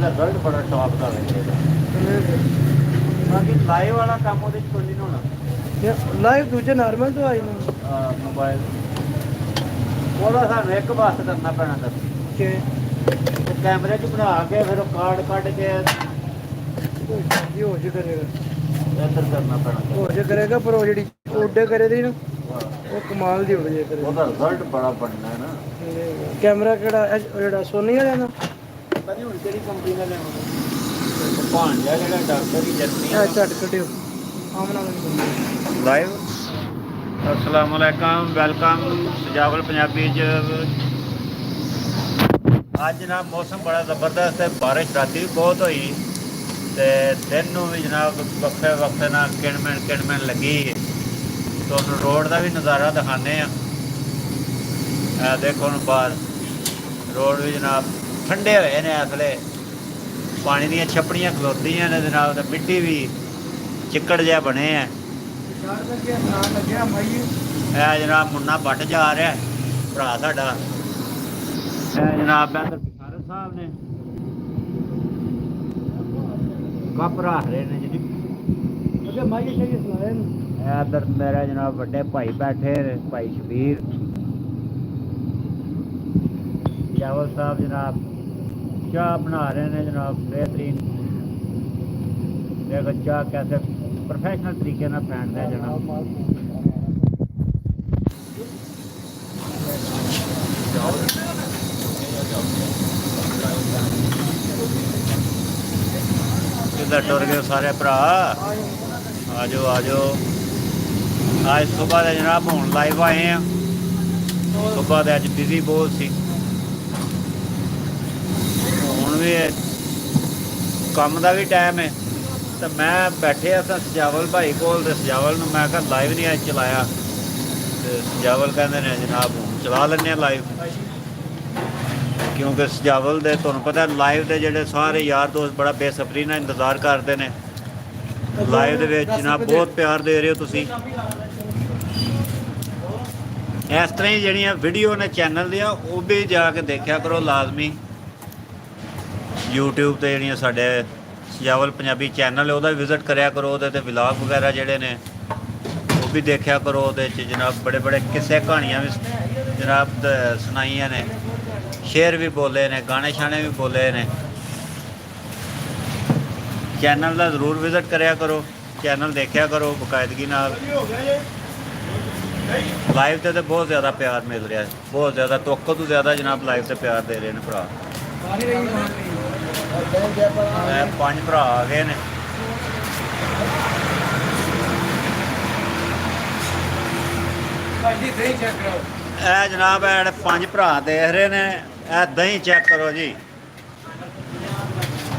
Result बड़ा top का मिलेगा। बाकी लाइव वाला काम ਉਹਦੇ ਚ ਕੋਈ ਨਹੀਂ ਹੋਣਾ। ਲਾਈਵ ਦੂਜੇ ਨਾਰਮਲ ਤੋਂ ਆਈ ਨੂੰ ਮੋਬਾਈਲ ਉਹਦਾ ਸਾਨੂੰ ਇੱਕ ਬਸ ਕਰਨਾ ਪੈਣਾ ਦੱਸ ਕਿ ਕੈਮਰੇ 'ਚ ਬਣਾ ਕੇ ਫਿਰ ਉਹ ਕਾਰਡ ਕੱਢ ਕੇ ਜੀ ਹੋ ਜੇ ਕਰੇਗਾ ਇੱਧਰ ਕਰਨਾ ਪੈਣਾ। ਹੋ ਜੇ ਕਰੇਗਾ ਪਰ ਉਹ ਜਿਹੜੀ ਓਡੇ ਕਰੇ ਦੀ ਨਾ ਉਹ ਕਮਾਲ ਦੀ ਹੋ ਜੇ ਕਰੇ। ਉਹਦਾ ਰਿਜ਼ਲਟ ਬੜਾ ਬਣਨਾ ਹੈ ਨਾ। ਕੈਮਰਾ ਕਿਹੜਾ ਜਿਹੜਾ ਸੋਨੀ ਵਾਲਿਆਂ ਦਾ ਪਤਾ ਨਹੀਂ ਹੁਣ ਕਿਹੜੀ ਕੰਪਨੀ ਦਾ ਲੈਣਾ। ਭਾਂਜਾ ਜਿਹੜਾ ਡਾਕਟਰ ਦੀ ਜਰਨੀ ਆ ਝਟ ਕੱਢਿਓ ਆਮਨਾ ਲਾਈਵ। अस्सलाम वालेकुम वेलकम सजावल पंजाबी अज जनाब मौसम बड़ा ज़बरदस्त है। बारिश राती भी बहुत हुई तो दिन भी जनाब वक्फे वक्फे ना किणमन लगी। तो रोड का भी नज़ारा दिखाने। देखो हम बाहर रोड भी जनाब ठंडे हुए ने इसले पानी दी छपड़ियाँ खलोतियां ने जनाब तो मिट्टी भी चिक्कड़ जिहा बने हैं। जनाब मुन्ना बट जा रहा भरा साडा जनाब इधर पिसारत साहब ने कप रख रहे ने जी। इधर मेरे जनाब बड़े भाई बैठे भाई शबीर जावल साहब जनाब चाह बना रहे हैं जनाब बेहतरीन। देखो चाह कैसे प्रोफेशनल तरीके ना फैंटते हैं जनाब। किधर टुर गए सारे भरा आ जाओ आ जाओ। आज सुबह के जनाब हूँ लाइव आए हैं। सुबह के अज बिजी बहुत सी हूँ भी काम का भी टाइम है। तो मैं बैठे अस सजावल भाई को सजावल मैं कहा लाइव नहीं अज चलाया तो सजावल कहते हैं जनाब हूँ चला लें लाइव। क्योंकि सजावल दे तुहानूं पता लाइव के जोड़े सारे यार दोस्त बड़ा बेसब्री नाल इंतजार करते हैं। लाइव दे विच जनाब बहुत प्यार दे रहे हो तुसीं। इस तरह ही जिहड़ियां वीडियो ने चैनल दियां वो भी जाके देखा करो लाजमी। यूट्यूब ते जिहड़ियां साडे सजावल पंजाबी चैनल है वह विजिट कराया करो। वो विलाग वगैरह जोड़े ने वो भी देखा करो। वो जनाब बड़े बड़े किस्से कहानियाँ भी जनाब सुनाइया ने शेर भी बोले ने गाने शाने भी बोले ने। चैनल का जरूर विजिट कराया करो चैनल देखा करो बाकायदगी नाल। लाइव ते बहुत ज़्यादा प्यार मिल रहा है बहुत ज़्यादा तवक्को तो ज़्यादा जनाब लाइव से प्यार दे रहे हैं भरा। पांच भरा आ गए ने। जनाब है पांच भरा देख रहे ने। दही चेक करो जी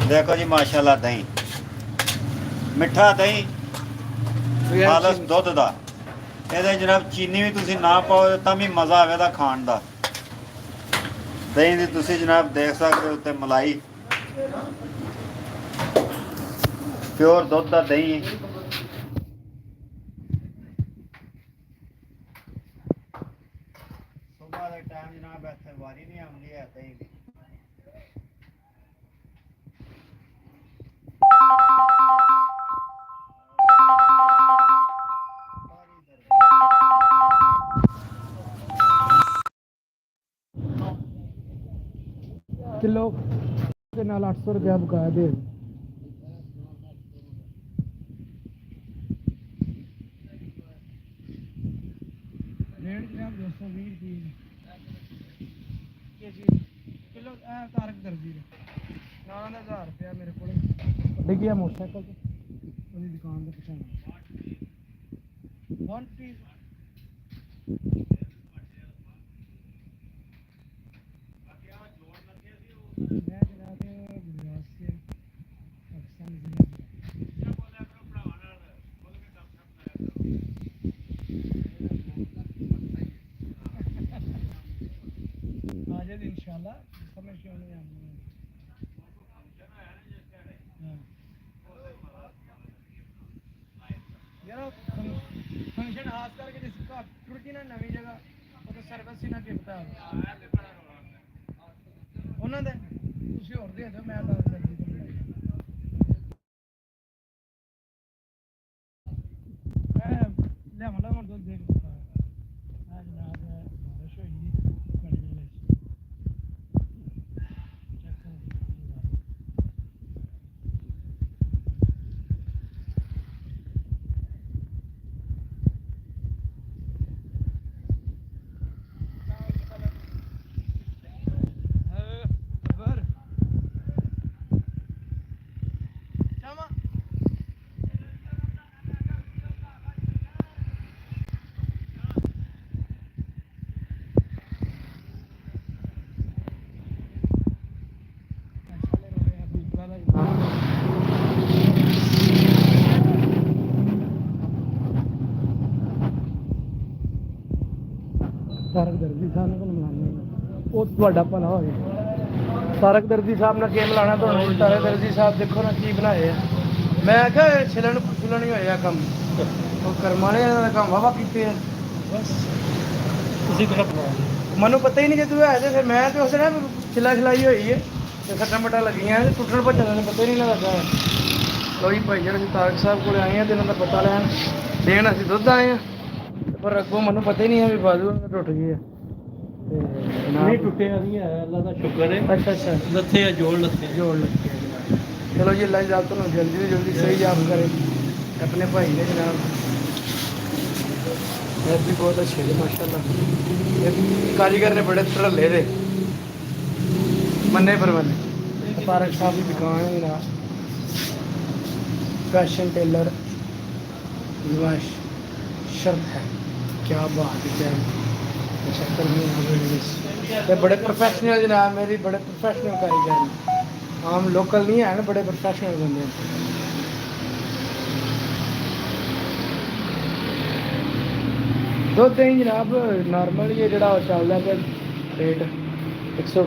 देखो जी माशाल्लाह दही मिठा दही खालस दुध का। ये जनाब चीनी भी तुसी ना पाओ तो भी मज़ा आएगा खाण का। दही की तुसी जनाब देख सकते हो उत्ते मलाई प्योर दुध का दही। सुबह के टाइम जनाब इतने वारी नहीं आती है दही की। किलो के नाल 800 रुपया बकाया दे रेट जनाब 220 किलो तारक दर्जी ना 1000 रुपया मेरे को गया मोटरसाइकिल दुकान के पिछले 1 पीस इंशाल्लाह समय क्यों नहीं आनी यार फंक्शन खास करके जिसका टुर्की ना नवी जगह वो तो सर्विस ही ना गिफ्ट है उन्होंने ਤੁਸੀਂ ਹੋਰ ਦੇ ਦਿਓ ਮੈਂ ਤਾਂ ਲਿਆਵਾਂ ਹੁਣ ਦੁੱਧ ਦੇਖ ਦਿੱਤਾ ਆ ਜਨਾਬ ਬਾਰਿਸ਼ ਹੋਈ ਕਣੀ ਵਿੱਚ ਚੈੱਕ ਕਰੋ ਤਾਰਕ ਦਰਦੀ ਸਾਹਿਬ ਨੂੰ ਮਿਲਾਉਂਦੇ ਉਹ ਤੁਹਾਡਾ ਭਲਾ ਹੋਵੇ ਤਾਰਕ ਦਰਦੀ ਸਾਹਿਬ ਨਾਲ ਕੀ ਮਿਲਾਉਣਾ ਤੁਹਾਨੂੰ ਤਾਰਕ ਦਰਦੀ ਸਾਹਿਬ ਦੇਖੋ ਨਾ ਕੀ ਬਣਾਏ ਆ ਮੈਂ ਕਿਹਾ ਛਿਲਣ ਹੀ ਹੋਇਆ ਕੰਮ ਉਹ ਕਰਮ ਵਾਲੇ ਦਾ ਕੰਮ ਵਾਵਾ ਕੀਤੇ ਆ ਬਸ ਤੁਸੀਂ ਕਿਹੜਾ ਮੈਨੂੰ ਪਤਾ ਹੀ ਨਹੀਂ ਜੇ ਤੂੰ ਆਏ ਤੇ ਫਿਰ ਮੈਂ ਤੇ ਉਸ ਨੇ ਛਿਲਾਈ ਹੋਈ ਹੈ ਤੇ ਸੱਟਾਂ ਮਟਾਂ ਲੱਗੀਆਂ ਤੇ ਟੁੱਟਣ ਭੱਜਣ ਦਾ ਪਤਾ ਹੀ ਨਹੀਂ ਲੱਗਾ ਲੋ ਜੀ ਭਾਈ ਜਿਹੜੇ ਤਾਰਕ ਸਾਹਿਬ ਕੋਲ ਆਏ ਆ ਤੇ ਇਹਨਾਂ ਦਾ ਪਤਾ ਲੈਣ ਦੇਣ ਅਸੀਂ ਦੁੱਧ ਆਏ ਆ ਪਰ ਅੱਗੋਂ ਮੈਨੂੰ ਪਤਾ ਹੀ ਨਹੀਂ ਹੈ ਵੀ ਬਾਜੂ ਟੁੱਟ ਗਈ ਹੈ ਤੇ ਨਹੀਂ ਟੁੱਟਿਆ ਨਹੀਂ ਹੈ ਅੱਲਾ ਦਾ ਸ਼ੁਕਰ ਹੈ ਅੱਛਾ ਲੱਥੇ ਆ ਜੋੜ ਲੱਥੇ ਚਲੋ ਜੀ ਅੱਲਾ ਜਨਾਬ ਤੁਹਾਨੂੰ ਜਲਦੀ ਤੋਂ ਜਲਦੀ ਸਹੀ ਜਾਮ ਕਰੇ अपने भाई ने जनाब ये भी बहुत अच्छे थे माशाल्लाह ये कारीगर ने बड़े धड़ल्ले थे मन्ने पर मन्ने तारक साहब की दुकान है जनाब फैशन टेलर निवाश शर्त है क्या बात है क्या चक्कर में बड़े प्रोफेशनल जनाब मेरी बड़े प्रोफेशनल कारीगर हैं आम लोकल नहीं है ना बड़े प्रोफेशनल बंदे हैं दुध दही जनाब नॉर्मल ये जरा चल रहा है रेट 200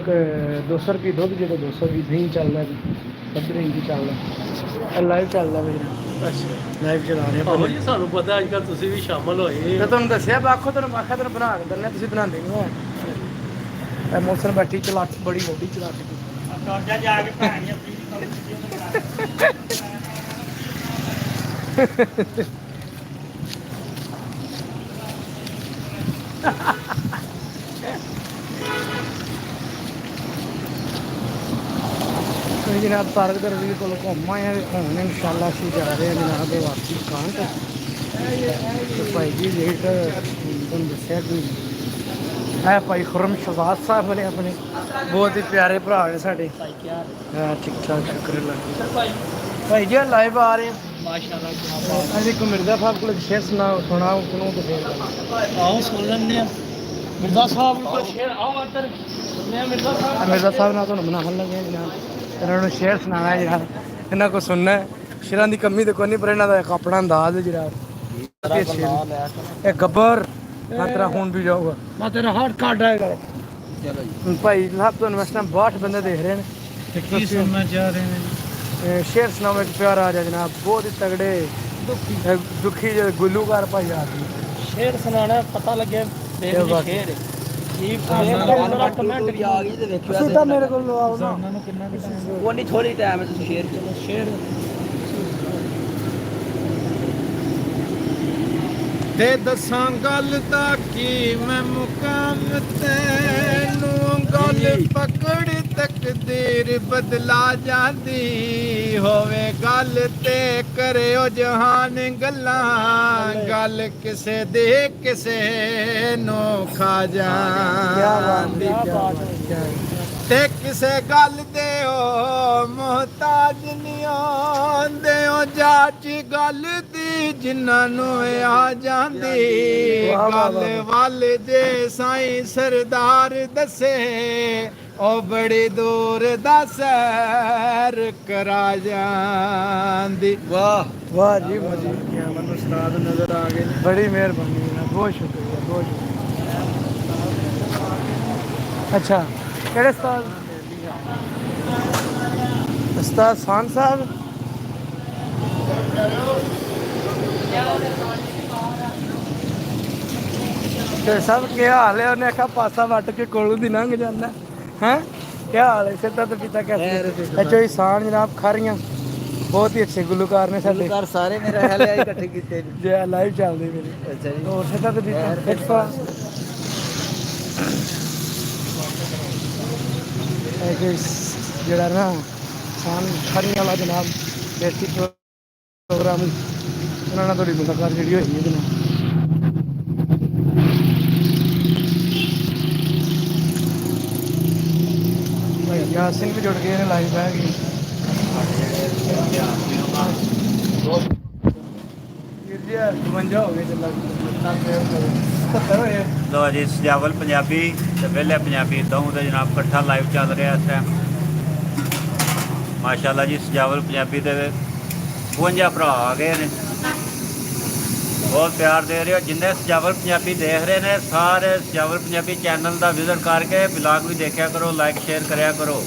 रुपये दुध जो 200 रुपये दही चल रहा है 70 इंची चल रहा लाइव चल रहा है अच्छा लाइव चला रहे ਆਹੋ ਜੀ ਸਾਨੂੰ ਪਤਾ ਅੱਜ ਕੱਲ੍ਹ ਤੁਸੀਂ ਵੀ ਸ਼ਾਮਲ ਹੋਏ ਤੇ ਤੁਹਾਨੂੰ ਦੱਸਿਆ ਬਾਖੋ ਤੁਹਾਨੂੰ ਆਖਿਆ ਤੈਨੂੰ ਬਣਾ ਕੇ ਦਿੰਦੇ ਤੁਸੀਂ ਬਣਾਉਂਦੇ ਨਹੀਂ ਹੋ ਇਹ ਮੌਸਮ ਬੈਠੀ ਚਲਾਕ ਬੜੀ ਵੱਡੀ ਚਲਾਕ ਕਾਜਾ ਜਾ ਕੇ ਭੈਣ ਆਪਣੀ जनाब तारक दरजी को घूम आए हैं इंशाल्लाह असीं जा रहे हैं जनाब वापसी दुकान तो भाई जी रेट तुम दसिया कि है भाई खुरम शहजाद साहब ने अपने बहुत ही प्यारे भरा ने साढ़े ठीक ठाक शुक्र भाई जी लाइव आ रहे हैं माशाल्लाह अभी को मिर्जा साहब को शेर सुनाओ सुनो तो फिर ਆਓ ਸੁਣ ਲੈਂਦੇ ਆ ਮਿਰਜ਼ਾ ਸਾਹਿਬ ਕੋਲ ਸ਼ੇਰ ਆਓ ਅੰਦਰ ਮਿਰਜ਼ਾ ਸਾਹਿਬ मिर्जा साहब ना तो बनाने लगे जनाब इन्होंने शेर सुनाना है जनाब इन्हों को सुनना है शेरां की कमी तो कोई नहीं पर इन्हों का एक अपना अंदाज है जनाब ये गब्बर तेरा खून भी जाऊगा मैं तेरा हार्ट काट आएगा भाई साहब तो इस टाइम 62 बंदे देख रहे हैं सुनना चाह रहे हैं शेर सुनाओ एक प्यारा आ जनाब बहुत ही तगड़े दुखी जो गुलूकार भाई आदमी शेर सुनाना पता लगे शेर सीधा मेरे को लवाओ ना वो नहीं थोड़ी टाइम है शेर शेर ਤੇ ਦੱਸਾਂ ਗੱਲ ਦਾ ਕੀ ਮੈਂ ਮੁਕਾਮ ਤੈਨੂੰ ਗੱਲ ਪਕੜ ਤਕਦੀਰ ਬਦਲਾ ਜਾਂਦੀ ਹੋਵੇ ਗੱਲ ਤੇ ਕਰਿਓ ਜਹਾਨ ਗੱਲਾਂ ਗੱਲ ਕਿਸੇ ਦੇ ਕਿਸੇ ਨੂੰ ਖਾ ਜਾਂਦੀ ਤੇ ਕਿਸੇ ਗੱਲ ਦੇ ਓ ਮੁਹਤਾਜ ਨਹੀਂ ਆਉਂਦੇ ਓ ਜਾਚ ਗੱਲ ਦੀ ਜਿਨ੍ਹਾਂ ਨੂੰ ਆ ਜਾਂਦੀ ਗੱਲ ਵੱਲ ਜੇ ਸਾਈਂ ਸਰਦਾਰ ਦੱਸੇ ਉਹ ਬੜੀ ਦੂਰ ਦਾ ਸੈਰ ਕਰਾ ਜਾਂਦੀ वाह वाह जी मजी क्या मनु उस्ताद नजर आ गए बड़ी मेहरबानी है बहुत शुक्रिया बहुत शुक्रिया अच्छा केड़े उस्ताद उस्ताद खान साहब ते सब क्या हाल है उन्हें आखा पासा वट के कोलू दी लंघ जाना हैं क्या हाल है सिद्धा तो पिता कैसे अच्छा इंसान जनाब खारियां ਬਹੁਤ ਹੀ ਅੱਛੇ ਗੁਲੂਕਾਰ ਨੇ ਸਾਡੇ ਗੁਲੂਕਾਰ ਸਾਰੇ ਮੇਰੇ ਹਾਲੇ ਆਈ ਇਕੱਠੇ ਕੀਤੇ ਨੇ। ਜੇ ਲਾਈਵ ਚੱਲਦੇ ਮੇਰੇ ਅੱਛਾ ਜੀ। ਹੋਰ ਸਿੱਧਾ ਤੇ ਵੀ ਫਿੱਟਾ ਜਿਹੜਾ ਨਾ ਸਾਨ ਖਰੀ ਵਾਲਾ ਜਨਾਬ ਦੇਸੀ ਪ੍ਰੋਗਰਾਮ ਉਹਨਾਂ ਨਾਲ ਤੁਹਾਡੀ ਮੁਲਾਕਾਤ ਜਿਹੜੀ ਹੋਈ ਇਹਦੇ ਨਾਲ ਭਾਈ ਯਾਸਿਨ ਵੀ ਜੁੜ ਗਏ ਨੇ ਲਾਈਵ ਬਹਿ ਗਏ ਵੀਰ ਜੀ 52 ਹੋ ਗਏ ਚੱਲਾ 70 ਹੋਏ ਲੋ ਜੀ ਸਜਾਵਲ ਪੰਜਾਬੀ ਤੇ ਵਿਹਲੇ ਪੰਜਾਬੀ ਦੋਵੇਂ ਦਾ ਜਨਾਬ ਇਕੱਠਾ ਲਾਈਵ ਚੱਲ ਰਿਹਾ ਇਸ ਟਾਈਮ ਮਾਸ਼ਾਅੱਲਾ ਜੀ ਸਜਾਵਲ ਪੰਜਾਬੀ ਦੇ 52 ਭਰਾ ਆ ਗਏ ਨੇ ਬਹੁਤ ਪਿਆਰ ਦੇ ਰਹੇ ਹੋ ਜਿੰਨੇ ਸਜਾਵਲ ਪੰਜਾਬੀ ਦੇਖ ਰਹੇ ਨੇ ਸਾਰੇ ਸਜਾਵਲ ਪੰਜਾਬੀ ਚੈਨਲ ਦਾ ਵਿਜ਼ਿਟ ਕਰਕੇ ਵਲੌਗ ਵੀ ਦੇਖਿਆ ਕਰੋ ਲਾਈਕ ਸ਼ੇਅਰ ਕਰਿਆ ਕਰੋ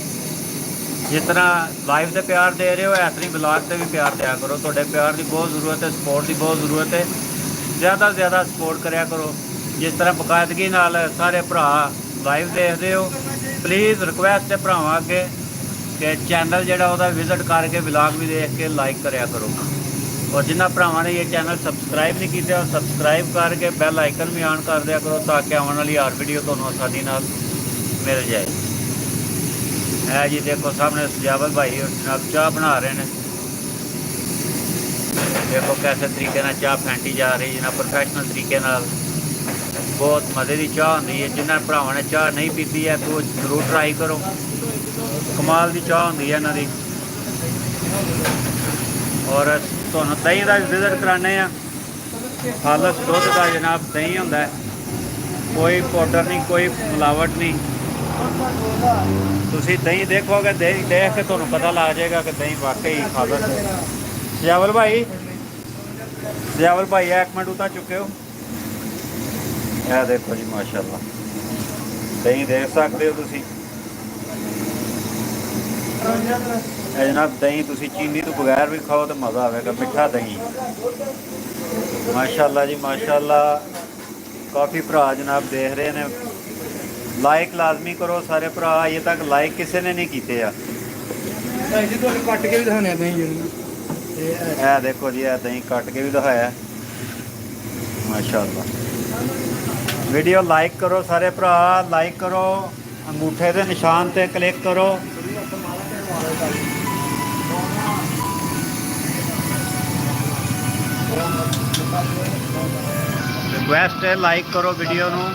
ਜਿਸ ਤਰ੍ਹਾਂ ਲਾਈਵ ਤੇ ਪਿਆਰ ਦੇ ਰਹੇ ਹੋ ਇਸ ਤਰ੍ਹਾਂ ਵਲੌਗ ਤੇ ਵੀ ਪਿਆਰ ਦਿਆ ਕਰੋ ਤੁਹਾਡੇ ਪਿਆਰ ਦੀ ਬਹੁਤ ਜ਼ਰੂਰਤ ਹੈ ਸਪੋਰਟ ਦੀ ਬਹੁਤ ਜ਼ਰੂਰਤ ਹੈ ਜ਼ਿਆਦਾ ਤੋਂ ਜ਼ਿਆਦਾ ਸਪੋਰਟ ਕਰਿਆ ਕਰੋ ਜਿਸ ਤਰ੍ਹਾਂ ਬਕਾਇਦਗੀ ਨਾਲ ਸਾਰੇ ਭਰਾ ਲਾਈਵ ਦੇਖਦੇ ਹੋ ਪਲੀਜ਼ ਰਿਕੁਐਸਟ ਹੈ ਭਰਾਵਾਂ ਅੱਗੇ ਕਿ ਚੈਨਲ ਜਿਹੜਾ ਉਹਦਾ ਵਿਜ਼ਿਟ ਕਰਕੇ ਵਲੌਗ ਵੀ ਦੇਖ ਕੇ ਲਾਈਕ ਕਰਿਆ ਕਰੋ ਔਰ ਜਿਨ੍ਹਾਂ ਭਰਾਵਾਂ ਨੇ ਇਹ ਚੈਨਲ ਸਬਸਕ੍ਰਾਈਬ ਨਹੀਂ ਕੀਤਾ ਉਹ ਸਬਸਕ੍ਰਾਈਬ ਕਰਕੇ ਬੈਲ ਆਈਕਨ ਵੀ ਆਨ ਕਰ ਦਿਆ ਕਰੋ ਤਾਂ ਕਿ ਆਉਣ ਵਾਲੀ ਹਰ ਵੀਡੀਓ ਤੁਹਾਨੂੰ ਆਸਾਨੀ ਨਾਲ ਮਿਲ ਜਾਏ ਇਹ ਜੀ ਦੇਖੋ ਸਾਹਮਣੇ ਸਜਾਵਲ ਭਾਈ ਜਨਾਬ ਚਾਹ ਬਣਾ ਰਹੇ ਨੇ ਦੇਖੋ कैसे तरीके ਨਾਲ ਚਾਹ ਫੈਂਟੀ ਜਾ ਰਹੀ ਜਨਾਬ ਪ੍ਰੋਫੈਸ਼ਨਲ ਤਰੀਕੇ ਨਾਲ ਬਹੁਤ ਮਜ਼ੇ ਦੀ ਚਾਹ ਹੁੰਦੀ ਹੈ ਜਿਨ੍ਹਾਂ ਭਰਾਵਾਂ ਨੇ ਚਾਹ ਨਹੀਂ ਪੀਤੀ ਹੈ ਤੋ ਜ਼ਰੂਰ ਟਰਾਈ ਕਰੋ ਕਮਾਲ ਦੀ ਚਾਹ ਹੁੰਦੀ ਹੈ ਇਹਨਾਂ ਦੀ ਔਰ ਤੁਹਾਨੂੰ ਦਹੀਂ ਦਾ ਵਿਜ਼ਿਟ ਕਰਾਣੇ ਆ ਖਾਲਸ ਦੁੱਧ ਦਾ ਜਨਾਬ ਦਹੀਂ ਹੁੰਦਾ ਹੈ ਕੋਈ ਪਾਊਡਰ ਨਹੀਂ ਕੋਈ ਮਿਲਾਵਟ ਨਹੀਂ ਤੁਸੀਂ ਦਹੀਂ ਦੇਖੋਗੇ ਦਹੀਂ ਦੇਖ ਕੇ ਤੁਹਾਨੂੰ ਪਤਾ ਲੱਗ ਜਾਏਗਾ ਕਿ ਦਹੀਂ ਵਾਕਈ ਖਾਲਸ ਹੈ ਸਜਾਵਲ ਭਾਈ ਇੱਕ ਮਿੰਟ ਉਤਾਰ ਚੁੱਕੇ ਹੋ ਇਹ ਦੇਖੋ ਜੀ ਮਾਸ਼ਾਅੱਲਾ ਦਹੀਂ ਦੇਖ ਸਕਦੇ ਹੋ ਤੁਸੀਂ ਇਹ ਜਨਾਬ ਦਹੀਂ ਤੁਸੀਂ ਚੀਨੀ ਤੋਂ ਬਗੈਰ ਵੀ ਖਾਓ ਤਾਂ ਮਜ਼ਾ ਆਵੇਗਾ ਮਿੱਠਾ ਦਹੀਂ ਮਾਸ਼ਾਅੱਲਾ ਜੀ ਮਾਸ਼ਾਅੱਲਾ ਕਾਫੀ ਭਰਾ ਜਨਾਬ ਦੇਖ ਰਹੇ ਨੇ ਲਾਈਕ ਲਾਜ਼ਮੀ ਕਰੋ ਸਾਰੇ ਭਰਾ ਅਜੇ ਤੱਕ ਲਾਈਕ ਕਿਸੇ ਨੇ ਨਹੀਂ ਕੀਤੇ ਆ ਭਾਈ ਜੀ ਤੁਹਾਨੂੰ ਕੱਟ ਕੇ ਵੀ ਦਿਖਾਉਣੇ ਦਹੀਂ ਜਿਹੜੀ ਇਹ ਦੇਖੋ ਜੀ ਇਹ ਦਹੀਂ ਕੱਟ ਕੇ ਵੀ ਦਿਖਾਇਆ ਮਾਸ਼ਾਅੱਲਾ ਵੀਡੀਓ ਲਾਈਕ ਕਰੋ ਸਾਰੇ ਭਰਾ ਲਾਈਕ ਕਰੋ ਅੰਗੂਠੇ ਦੇ ਨਿਸ਼ਾਨ ਤੇ ਕਲਿੱਕ ਕਰੋ ਰਿਕੁਐਸਟ ਹੈ ਲਾਈਕ ਕਰੋ ਵੀਡੀਓ ਨੂੰ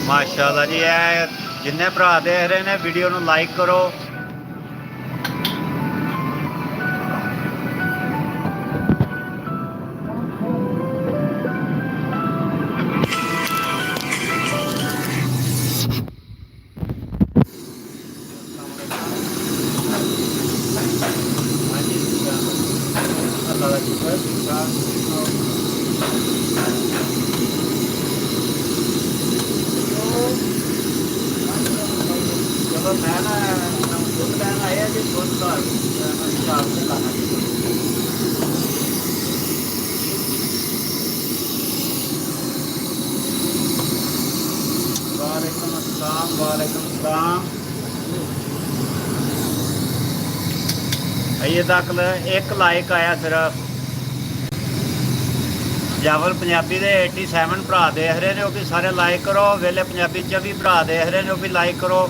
ਮਾਸ਼ਾਅੱਲਾ ਜੀ ਇਹ ਜਿੰਨੇ ਭਰਾ ਦੇਖ ਰਹੇ ਨੇ ਵੀਡੀਓ ਨੂੰ ਲਾਈਕ ਕਰੋ ਚਲੋ ਮੈਂ ਨਾ ਦੁੱਧ ਲੈਣ ਆਇਆ ਜੀ ਦੁੱਧ ਦਾ ਹਿਸਾਬ ਤੇ ਲਾਣਾ ਵਾਲੇਕੁਮ ਸਲਾਮ ਅਜੇ ਤੱਕ ਇੱਕ ਲਾਈਕ ਆਇਆ ਸਿਰਫ ਸਜਾਵਲ ਪੰਜਾਬੀ ਦੇ 87 ਭਰਾ ਦੇਖ ਰਹੇ ਨੇ ਉਹ ਵੀ ਸਾਰੇ ਲਾਈਕ ਕਰੋ ਵੇਲੇ ਪੰਜਾਬੀ 24 ਭਰਾ ਦੇਖ ਰਹੇ ਨੇ ਉਹ ਵੀ ਲਾਈਕ ਕਰੋ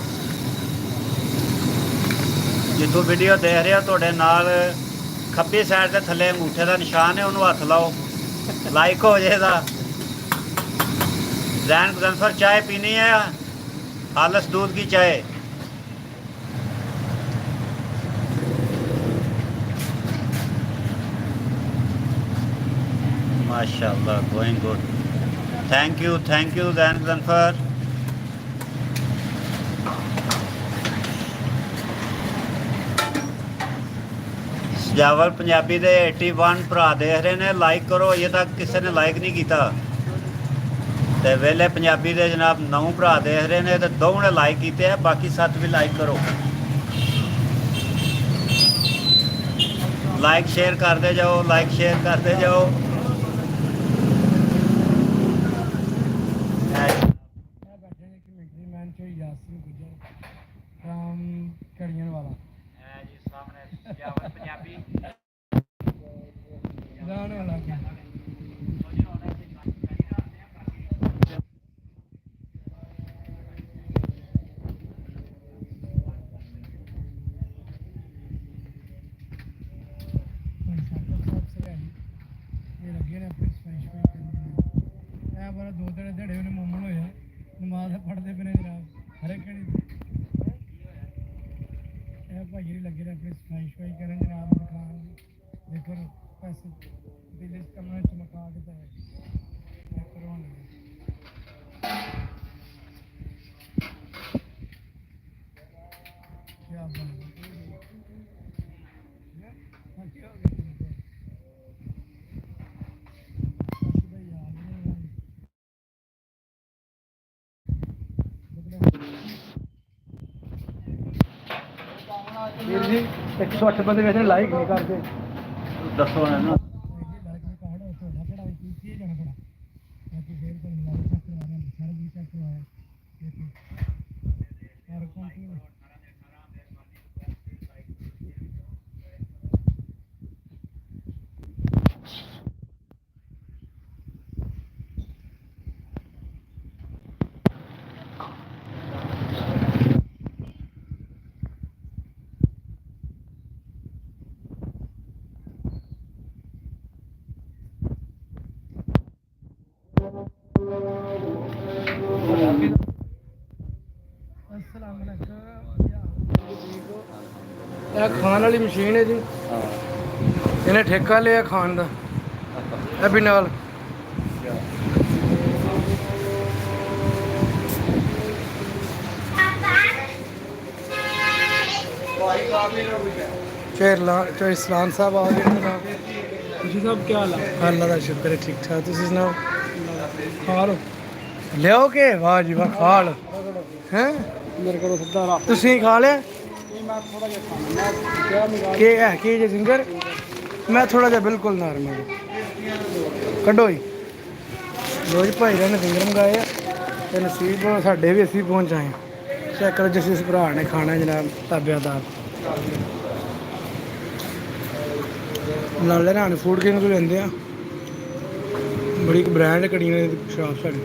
ਜਿੱਥੋਂ ਵੀਡੀਓ ਦੇਖ ਰਹੇ ਹੋ ਤੁਹਾਡੇ ਨਾਲ ਖੱਬੀ ਸਾਈਡ ਤੇ ਥੱਲੇ ਅੰਗੂਠੇ ਦਾ ਨਿਸ਼ਾਨ ਹੈ ਉਹਨੂੰ ਹੱਥ ਲਾਓ ਲਾਈਕ ਹੋ ਜਾਏਗਾ जैन गुजनफर चाय पीनी है खालस दूध की चाय माशाल्लाह going good thank you Zain Ghazanfar Sajawal Punjabi दे 81 भरा देख रहे ने लाइक करो अजे तक किसी ने लाइक नहीं किया ਤੇ ਵੇਲੇ ਪੰਜਾਬੀ ਦੇ ਜਨਾਬ 9 ਭਰਾ ਦੇਖ ਰਹੇ ਨੇ ਤੇ ਦੋਵੇਂ ਨੇ ਲਾਈਕ ਕੀਤੇ ਆ ਬਾਕੀ 7 ਵੀ ਲਾਈਕ ਕਰੋ ਲਾਈਕ ਸ਼ੇਅਰ ਕਰਦੇ ਜਾਓ ਕੜੀਆਂ ਵਾਲਾ ਇਹ ਜੀ ਸਾਹਮਣੇ ਸਿਆਵਲ ਪੰਜਾਬੀ ਗਾਣ ਵਾਲਾ ਇਹ ਲੱਗੇ ਨੇ ਆਪਣੇ ਸਪੈਸ਼ਲ ਇਹ ਬਾਰੇ 2-3 ਦਿਹਾੜੇ ਉਹਨੇ ਮੁੰਮਣ ਹੋਇਆ ਨਮਾਜ਼ ਪੜ੍ਹਦੇ ਪਏ ਨੇ ਜਨਾਬ ਹਰੇ ਕਿਹੜੀ ਇਹ ਭਾਈ ਜੀ ਲੱਗੇ ਨੇ ਆਪਣੀ ਸਫਾਈ ਕਰਨ ਜਨਾਬ ਦੁਕਾਨ ਦੇਖੋ ਪੈਸੇ ਦਿਲ ਇਸ ਕਮਰੇ ਚ ਮਕਾ ਕੇ ਤਾਂ ਇਹ ਕਰਵਾਉਣ ਕੀ ਬਾਤ ਹੈ ਵੀਰ ਜੀ 108 ਬੰਦੇ ਵੇਖਦੇ ਲਾਈਕ ਨਹੀਂ ਕਰਦੇ ਦੱਸੋ ਨਾ ਲਾਈਕ ਨਹੀਂ ਕਾਢੋ ਤੁਹਾਡਾ ਪੜਾਈ ਕੀ ਜਾਣਾ ਪੜਾ ਬਾਕੀ ਫੇਰ ਕੋਈ ਲਾਈਕ ਚੈੱਕ ਕਰਵਾ ਰਹੇ ਹਾਂ ਸਾਰਾ ਵੀ ਚੈੱਕ ਕਰਵਾਇਆ ਦੇਖੋ ਔਰ ਕੰਟੀਨਿਊ ਇਹ ਖਾਣ ਵਾਲੀ ਮਸ਼ੀਨ ਹੈ ਜੀ ਇਹਨੇ ਠੇਕਾ ਲਿਆ ਖਾਣ ਦਾ ਇਹ ਵੀ ਨਾਲ ਇਸਲਾਮ ਸਾਹਿਬ ਆ ਗਏ ਨੇ ਤੁਸੀਂ ਸਭ ਕੀ ਹਾਲ ਹੈ ਅੱਲਾ ਦਾ ਸ਼ੁਕਰ ਹੈ ਠੀਕ ਠਾਕ ਤੁਸੀਂ ਸੁਣਾਓ ਖਾ ਲਓ ਲਿਓ ਕੇ ਵਾਹ ਜੀ ਵਾਹ ਖਾ ਲਓ ਹੈ ਮੇਰੇ ਕੋਲ ਸਿੱਧਾ ਤੁਸੀਂ ਖਾ ਲਿਆ ਕੀ ਹੈ ਕੀ ਜੇ ਸਿੰਗਰ ਮੈਂ ਥੋੜਾ ਜਿਹਾ ਬਿਲਕੁਲ ਨਾਰਮਲ ਕੱਢੋ ਜੀ ਰੋਜ਼ ਭਾਈ ਨੇ ਸਿੰਗਰ ਮੰਗਾਏ ਆ ਤੇ ਨਸੀਬ ਸਾਡੇ ਵੀ ਅਸੀਂ ਪਹੁੰਚ ਆਏ ਚੈੱਕ ਕਰੋ ਜਿਸ ਇਸ ਭਰਾ ਨੇ ਖਾਣਾ ਜਨਾਬ ਤਾਬਿਆਦਾਰ ਨਾਲੇ ਰਾਣ ਫੂਡ ਕਿੰਗ ਤੋਂ ਲੈਂਦੇ ਆ ਬੜੀ ਇੱਕ ਬ੍ਰਾਂਡ ਕੜੀਆਂ ਦੀ ਸ਼ਾਪ ਸਾਡੀ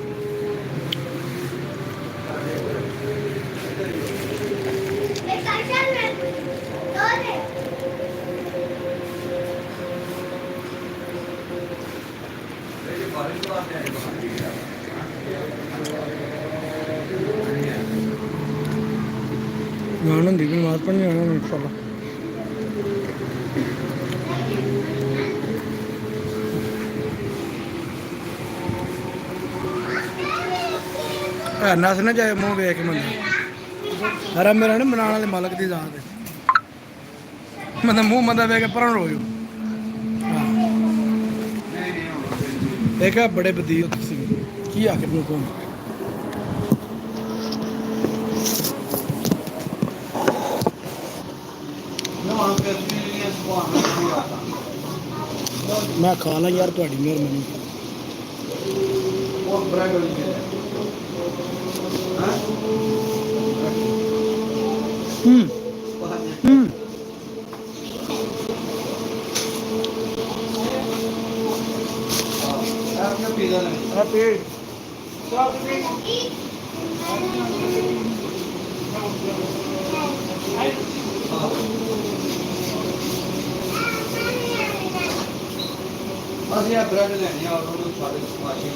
ਗਾਣ ਹੁੰਦੀ ਵੀ ਨਮਾਜ਼ ਪੜ੍ਹਨੀ ਆਉਣਾ ਇਨਸ਼ਾਅੱਲਾ ਨਸ ਨਾ ਜਾਏ ਮੂੰਹ ਵੇਖ ਮੰਦਾ ਹਰਾ ਮੇਰਾ ਨਾ ਬਣਾਉਣ ਵਾਲੇ ਮਾਲਕ ਦੀ ਜ਼ਾਤ ਹੈ ਮਤਲਬ ਮੂੰਹ ਮੰਦਾ ਵੇਖ ਕੇ ਪਰਾਂ ਰੋਇਓ ਦੇਖਾ ਬੜੇ ਬਦੀ ਹੋ ਤੁਸੀਂ ਕੀ ਆ ਕੇ ਨੂੰ ਕੋਣ ਮੈਂ ਖਾ ਲਾ ਯਾਰ ਤੁਹਾਡੀ ਮਿਹਰਬਾਨੀ ਅਸੀਂ ਆ ਬ੍ਰੈਡ ਲੈਣੀ ਆ ਔਰ ਉਹਨੂੰ ਸਾਡੇ ਸਮਾਸ਼ੀ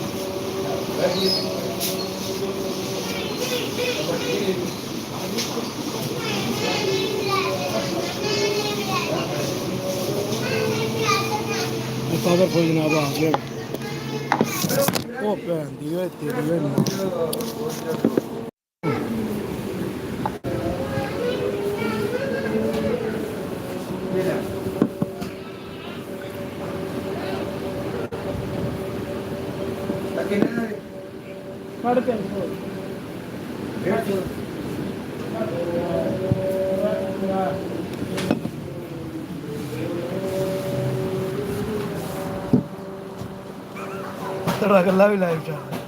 ਪਾਵਰਫੁਲ ਜਨਾਬ ਆ ਗਿਆ ਉਹ ਭੈਣ ਦੀ ਓਏ ਤੇਰੀ ਓਏ ਸਾਡੇ ਪਿੰਡ ਤੋਂ 150 ਤੜਾ ਗੱਲਾਂ ਵੀ ਲਾਈਵ ਚੱਲ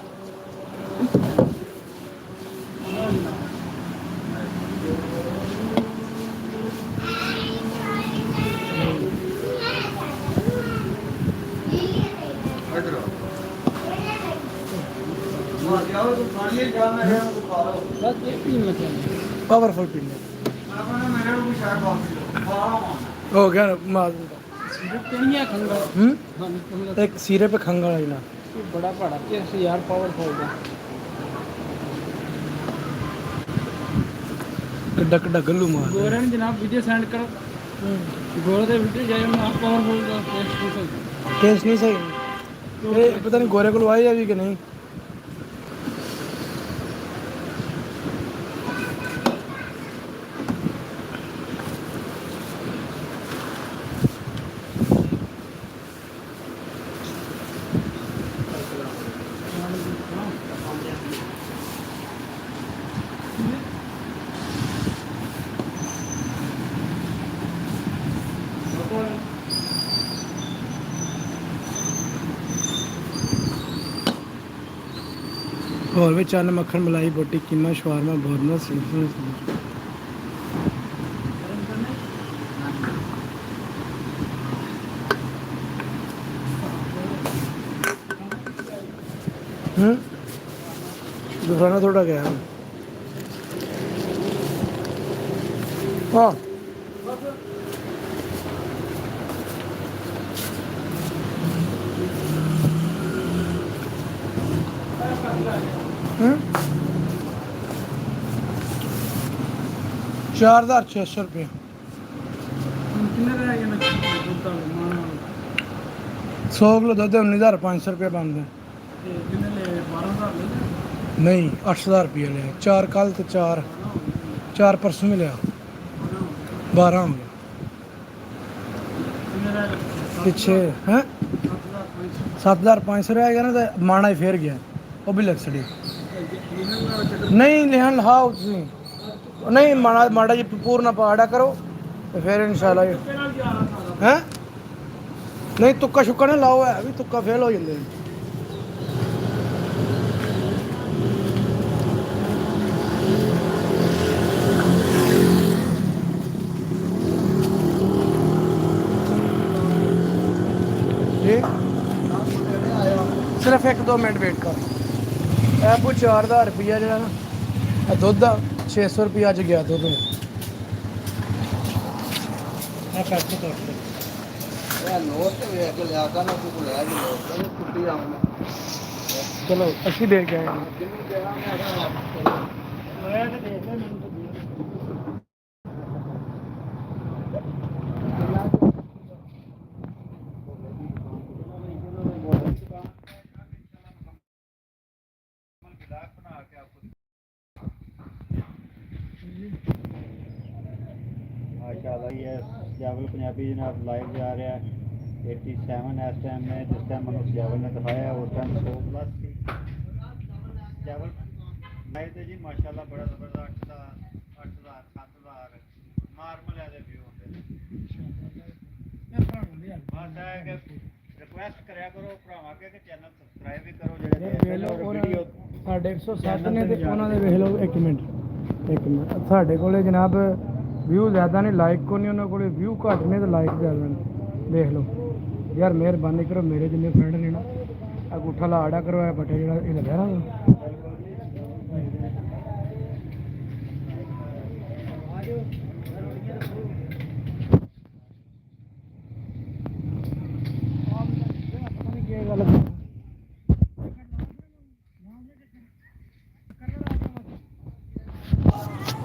बस एक ही मतलब ਪਾਵਰਫੁਲ ਪੀਂਦੇ ਹੋ ਗਿਆ ਮਾਲ किनिया खंगा ਹੂੰ हाँ खंगा ਇੱਕ ਸਿਰੇ पे ਖੰਗਾ ਵਾਲਾ ਨਾ बड़ा पड़ा कैसे यार पावरफुल है ਕਿੱਡਾ ਕਿੱਡਾ ਗੱਲੂ ਮਾਰ गोरे ने जनाब वीडियो सेंड करो गोरे ਦੇ वीडियो जाए मैं आप पावरफुल का टेस्ट पूछ ਕੇਸ ਨਹੀਂ ਸਹੀ ਇਹ ਪਤਾ ਨਹੀਂ ਗੋਰੇ ਕੋਲ ਆਈ ਆ ਵੀ ਕਿ ਨਹੀਂ ਹੋਰ ਵੀ ਚੰਨ ਮੱਖਣ ਮਲਾਈ ਬੋਟੀ ਕੀਮਾ ਸ਼ਵਾਰਮਾ ਬੋਰਨਾ ਸਿੰਪਲ ਦੁਕਾਨਾ ਥੋੜਾ ਗਿਆ ਹਾਂ ਹੂੰ 4600 रुपये कितने रहेगा ना दूध 100 किलो दुध 19500 रुपये बनता कितने ले 12000 ले नहीं 8000 रुपये लिया 4 कल तो 4 परसों में लिया 12 हो गया कितने रहेगा पिछे हैं 7500 रहेगा ना तो माना ही फेर गया वो भी लग सड़ी नहीं लिहान लहाओ तुम नहीं माड़ा माड़ा जी पूर्ण पहाड़ा करो तो फिर इंशाल्लाह हैं नहीं तुक्का शुक्का ना लाओ है भी तुक्का फेल हो जाते हैं ठीक सिर्फ 1-2 मिनट वेट कर ਇਹ ਕੋ 4000 ਰੁਪਿਆ ਜਿਹੜਾ ਨਾ ਇਹ ਦੁੱਧ ਦਾ 600 ਰੁਪਿਆ ਅੱਜ ਗਿਆ ਦੁੱਧ ਨੂੰ ਇਹ ਪੈਸੇ ਕੱਟ ਇਹ ਨੋਟ ਤੇ ਵੇਖ ਕੇ ਲਿਆ ਕਰ ਨਾ ਤੂੰ ਲੈ ਜੀ ਨੋਟ ਤੇ ਕੁੱਟੀ ਆਉਣਾ ਚਲੋ ਅਸੀਂ ਦੇ ਕੇ ਆਏ ਹਾਂ ਜਿੰਨੂੰ ਕਿਹਾ ਮੈਂ मैं तो देख ले मैंने तो दिया माशाल्लाह ये सियावल पंजाबी जनाब लाइव जा रहा है 87 इस टाइम में जिस टाइम मैंने सियावल ने दिखाया उस टाइम 100 प्लस थी सियावल मैं तो जी माशाल्लाह बड़ा ज़बरदस्त 8000 7000 नॉर्मल है व्यू होते बस है कि रिक्वेस्ट करया करो भरावां के चैनल सब्सक्राइब भी करो जेडे वीडियो ਸਾਡੇ 107 ਨੇ ਤੇ ਉਹਨਾਂ ਦੇ ਵੇਖ ਲਓ 1 ਮਿੰਟ ਸਾਡੇ ਕੋਲੇ ਜਨਾਬ ਵਿਊ ਜ਼ਿਆਦਾ ਨੇ ਲਾਈਕ ਕੋ ਨਹੀਂ ਉਹਨਾਂ ਕੋਲੇ ਵਿਊ ਘੱਟ ਨੇ ਤੇ ਲਾਈਕ ਜ਼ਿਆਦਾ ਨੇ ਦੇਖ ਲਓ ਯਾਰ ਮਿਹਰਬਾਨੀ ਕਰੋ ਮੇਰੇ ਜਿੰਨੇ ਫਰੈਂਡ ਨੇ ਨਾ ਅੰਗੂਠਾ ਲਾ ਆੜਾ ਕਰਵਾਇਆ ਬਟੇ ਜਿਹੜਾ ਇਹ ਲੱਗਿਆ ਨਾ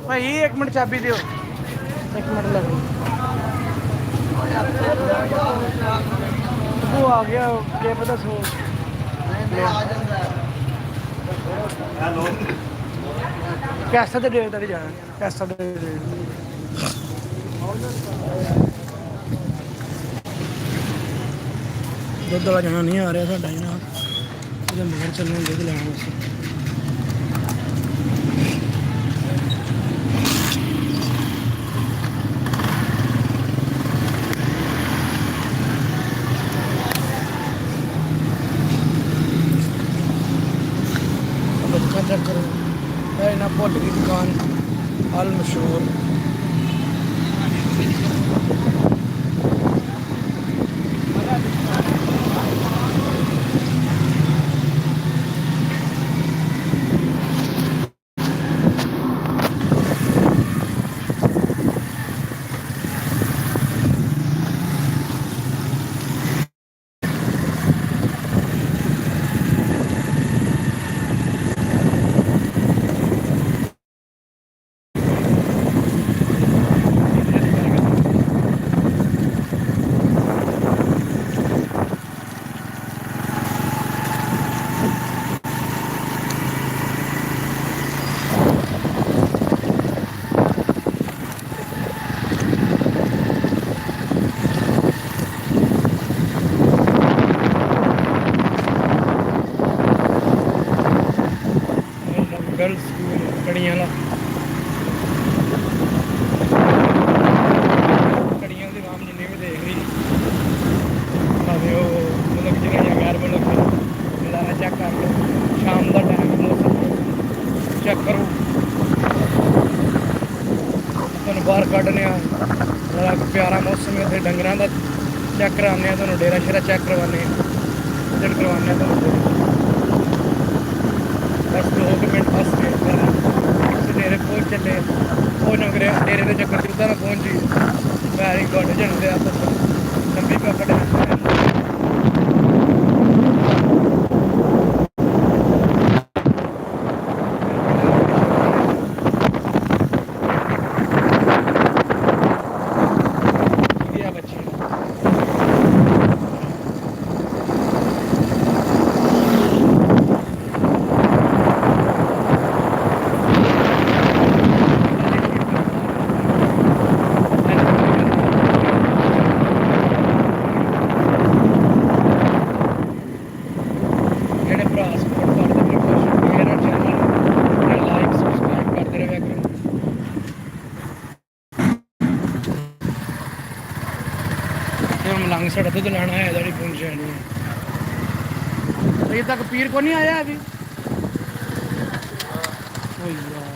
भाई 1 मिनट चाबी दियो 1 मिनट लग वो आ गया क्या पता सो कैसा तो डेट तक जाना कैसा तो दुद्ध वाला जाना नहीं आ रहा साडा ना मगर चलने दुद्ध लैना बस चेक करो है ना भुट की दुकान अल मशहूर ਮਾਡਲ ਸਕੂਲ ਕੜੀਆਂ ਵਾਲਾ। ਕੜੀਆਂ ਦੇ ਨਾਮ ਜਿੰਨੇ ਵੀ ਦੇਖ ਲਈ ਭਾਵੇਂ ਉਹ ਮਤਲਬ ਜਿਹੜਾ ਯਾਰ ਮਤਲਬ ਨਜ਼ਾਰਾ ਚੈੱਕ ਕਰ ਲਓ। ਸ਼ਾਮ ਦਾ ਟਾਈਮ ਮੌਸਮ ਚੈੱਕ ਕਰੋ। ਤੁਹਾਨੂੰ ਬਾਹਰ ਕੱਢਨੇ ਆ, ਬੜਾ ਪਿਆਰਾ ਮੌਸਮ ਹੈ। ਇੱਥੇ ਡੰਗਰਾਂ ਦਾ ਚੈੱਕ ਕਰਾਉਂਦੇ ਆ, ਤੁਹਾਨੂੰ ਡੇਰਾ ਸ਼ੇਰਾ ਚੈੱਕ ਕਰਵਾਉਂਦੇ ਆ, ਵਿਜ਼ਿਟ ਕਰਵਾਉਂਦੇ ਆ ਤੁਹਾਨੂੰ। ਬਸ 2 ਮਿੰਟ ਬਸ ਵੇਟ ਕਰਨਾ, ਅਸੀਂ ਡੇਰੇ ਪਹੁੰਚ ਚੱਲੇ। ਉਹ ਨਗਰੇ ਡੇਰੇ ਦੇ ਚੱਕਰ 'ਚ ਉੱਦਾਂ ਨਾ ਪਹੁੰਚੀ। ਵੈਰੀ ਗੁੱਡ ਜਣਦੇ ਆ ਲੰਬੀ ਪਕੜ। मलंग साढ़ा दुध लाना है इधर ही पहुंचा नहीं है। अभी तक पीर को नहीं आया अभी। ओ यार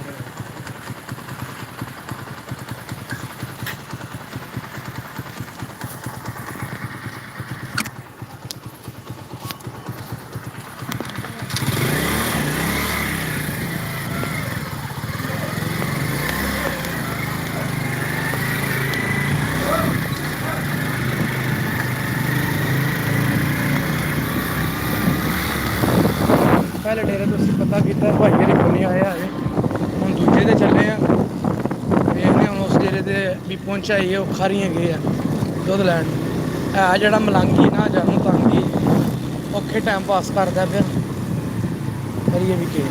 पहले डेरे तो पता किया भाई मेरी को नहीं आया है। हम दूजे दे चले हैं, देखने हम उस डेरे दे भी पहुंचाइए। वो खारियाँ गए हैं दुध लैन। है जड़ा मलंगी ना जानू तंगी औखे टाइम पास करता फिर करिए भी के।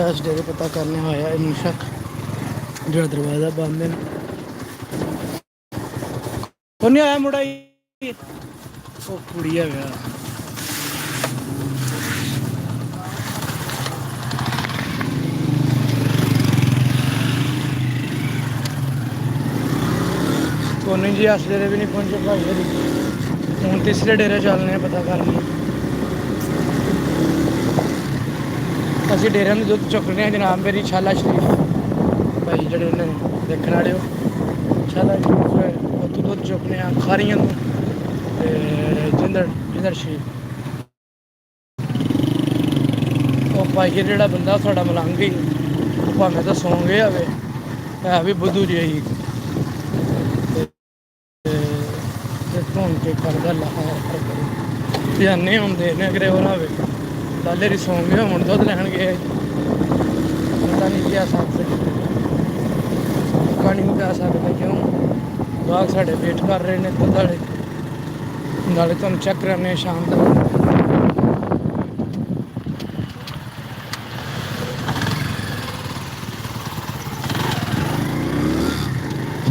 इस डेरे पता करने आया इनशक जो दरवाज़ा बंद है। को नहीं आया मुड़ा ਉਹ ਕੁੜੀ ਆ ਵਿਆਹ। ਕੋਨੇ ਜੀ ਇਸ ਡੇਰੇ ਵੀ ਨਹੀਂ ਪਹੁੰਚੇ ਭਾਈ ਜੀ। ਹੁਣ ਤੀਸਰੇ ਡੇਰੇ ਚੱਲਨੇ ਆ ਪਤਾ ਕਰਨੀ। ਅਸੀਂ ਡੇਰਿਆਂ ਨੂੰ ਦੁੱਧ ਚੁੱਕਣੇ ਆ ਜਨਾਬ ਮੇਰੀ ਛਾਲਾ ਸ਼ਰੀਫ ਭਾਈ ਜਿਹੜੇ ਨੇ ਦੇਖਣ ਵਾਲੇ ਹੋ। ਛਾਲਾ ਸ਼ਰੀਫ ਉੱਥੋਂ ਦੁੱਧ ਚੁੱਕਣੇ ਆ ਖਾਰੀਆਂ ਨੂੰ ਜਿੰਦਰ ਸ਼ਰੀਫ। ਉਹ ਭਾਈ ਜਿਹੜਾ ਬੰਦਾ ਸਾਡਾ ਮਲੰਗ ਹੀ ਭਾਵੇਂ ਤਾਂ ਸੌਂ ਗਿਆ ਹੋਵੇ ਹੈ ਵੀ ਬੁੱਧੂ ਜਿਹਾ ਹੀ ਤੇ ਧੋਣ ਕੇ ਕਰਦਾ ਲਾਹੌਰ ਧਿਆਨੇ ਹੁੰਦੇ ਨੇ ਅਗਰੇ ਹੋ ਹੋਵੇ ਲਾਲੇ ਦੀ ਸੌਂ ਗਿਆ ਹੁਣ ਦੁੱਧ ਲੈਣ ਗਏ ਪਤਾ ਨਹੀਂ ਕੀ ਸਕਦੇ ਨਹੀਂ ਕਹਿ ਸਕਦੇ ਕਿਉਂ ਗਾਹਕ ਸਾਡੇ ਵੇਟ ਕਰ ਰਹੇ ਨੇ ਦੁੱਧ ਵਾਲੇ। ਨਾਲੇ ਤੁਹਾਨੂੰ ਚੈੱਕ ਕਰਾਉਂਦੇ ਹਾਂ ਸ਼ਾਮ ਤੱਕ।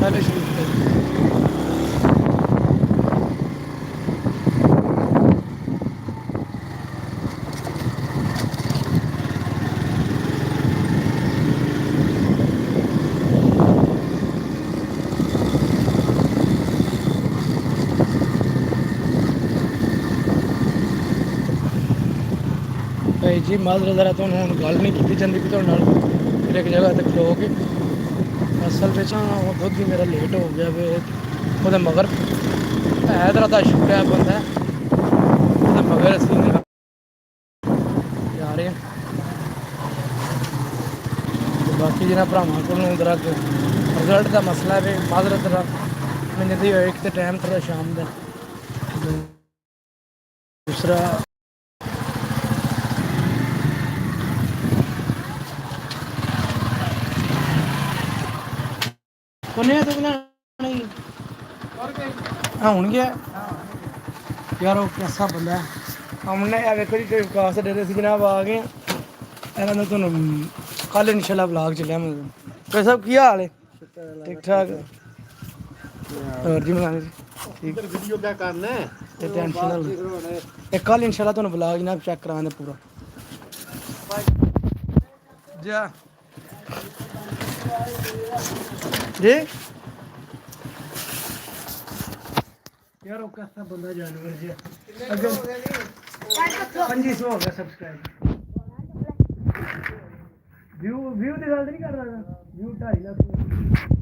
ਚਲੋ ਸ਼ੁਰੂ ਭਾਈ ਜੀ ਮਾਜ਼ਰਤ ਜ਼ਰਾ ਤੁਹਾਨੂੰ ਹੁਣ ਗੱਲ ਨਹੀਂ ਕੀਤੀ ਜਾਂਦੀ ਵੀ ਤੁਹਾਡੇ ਨਾਲ ਫਿਰ ਇੱਕ ਜਗ੍ਹਾ ਤੇ ਖਲੋ ਕੇ। ਅਸਲ ਵਿੱਚ ਉਹ ਦੁੱਧ ਵੀ ਮੇਰਾ ਲੇਟ ਹੋ ਗਿਆ ਵੇ। ਉਹਦੇ ਮਗਰ ਹੈਦਰਾ ਸ਼ੁਕਰਿਆ ਬੰਦਾ ਉਹਦੇ ਮਗਰ ਅਸੀਂ ਜਾ ਰਹੇ ਹਾਂ। ਬਾਕੀ ਜਿਹਨਾਂ ਭਰਾਵਾਂ ਕੋਲ ਜ਼ਰਾ ਰਿਜ਼ਲਟ ਦਾ ਮਸਲਾ ਵੇ ਮਾਜ਼ਰਤ ਜ਼ਰਾ ਮੈਨੂੰ ਦੀ ਇੱਕ ਤੇ ਟਾਈਮ ਥੋੜਾ ਸ਼ਾਮ ਦਾ। ਦੂਸਰਾ ਕੋਨੇ ਤੋਂ ਨਹੀਂ ਹੁਣ ਗਿਆ ਯਾਰ। ਉਹ ਕਿਹਦਾ ਬੰਦਾ हमने ਆ ਵੇਖੋ ਜੀ ਵਿਕਾਸ ਡੇਰੇ ਸੀ ਜਨਾਬ ਆ ਗਏ ਇਹਨਾਂ ਦਾ ਤੁਹਾਨੂੰ ਕੱਲ ਇਨਸ਼ਾਅੱਲਾ ਵਲੌਗ ਚੱਲਿਆ ਮੈਂ। ਕੋਈ ਸਭ ਕੀ ਹਾਲ ਹੈ? ठीक ठाक और जी मनाने ठीक वीडियो क्या करना है ਤੇ ਟੈਨਸ਼ਨ ਨਾ ਲਓ ਤੇ ਕੱਲ ਇਨਸ਼ਾਅੱਲਾ ਤੁਹਾਨੂੰ ਵਲੌਗ ਜਨਾਬ ਚੈੱਕ ਕਰਾਂਗੇ ਪੂਰਾ ਜਾ ਜੀ यार वो कैसा बंदा जानवर जी अगर 2500 हो गया सब्सक्राइब व्यू ਦੀ ਗੱਲ ਨਹੀਂ ਕਰ ਰਹਾ व्यू 2.5 ਲੱਖ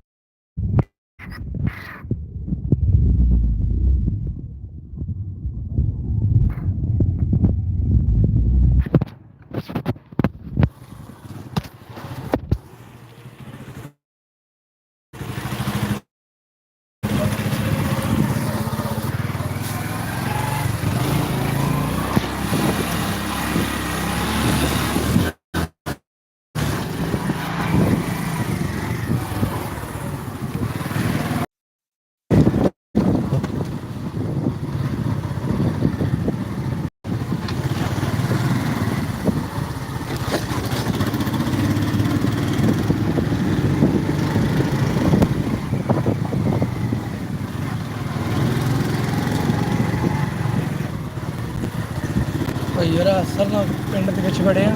ਯਾਰ ਅਸਰ ਨਾਲ ਪਿੰਡ ਦੇ ਵਿੱਚ ਬੜੇ ਆ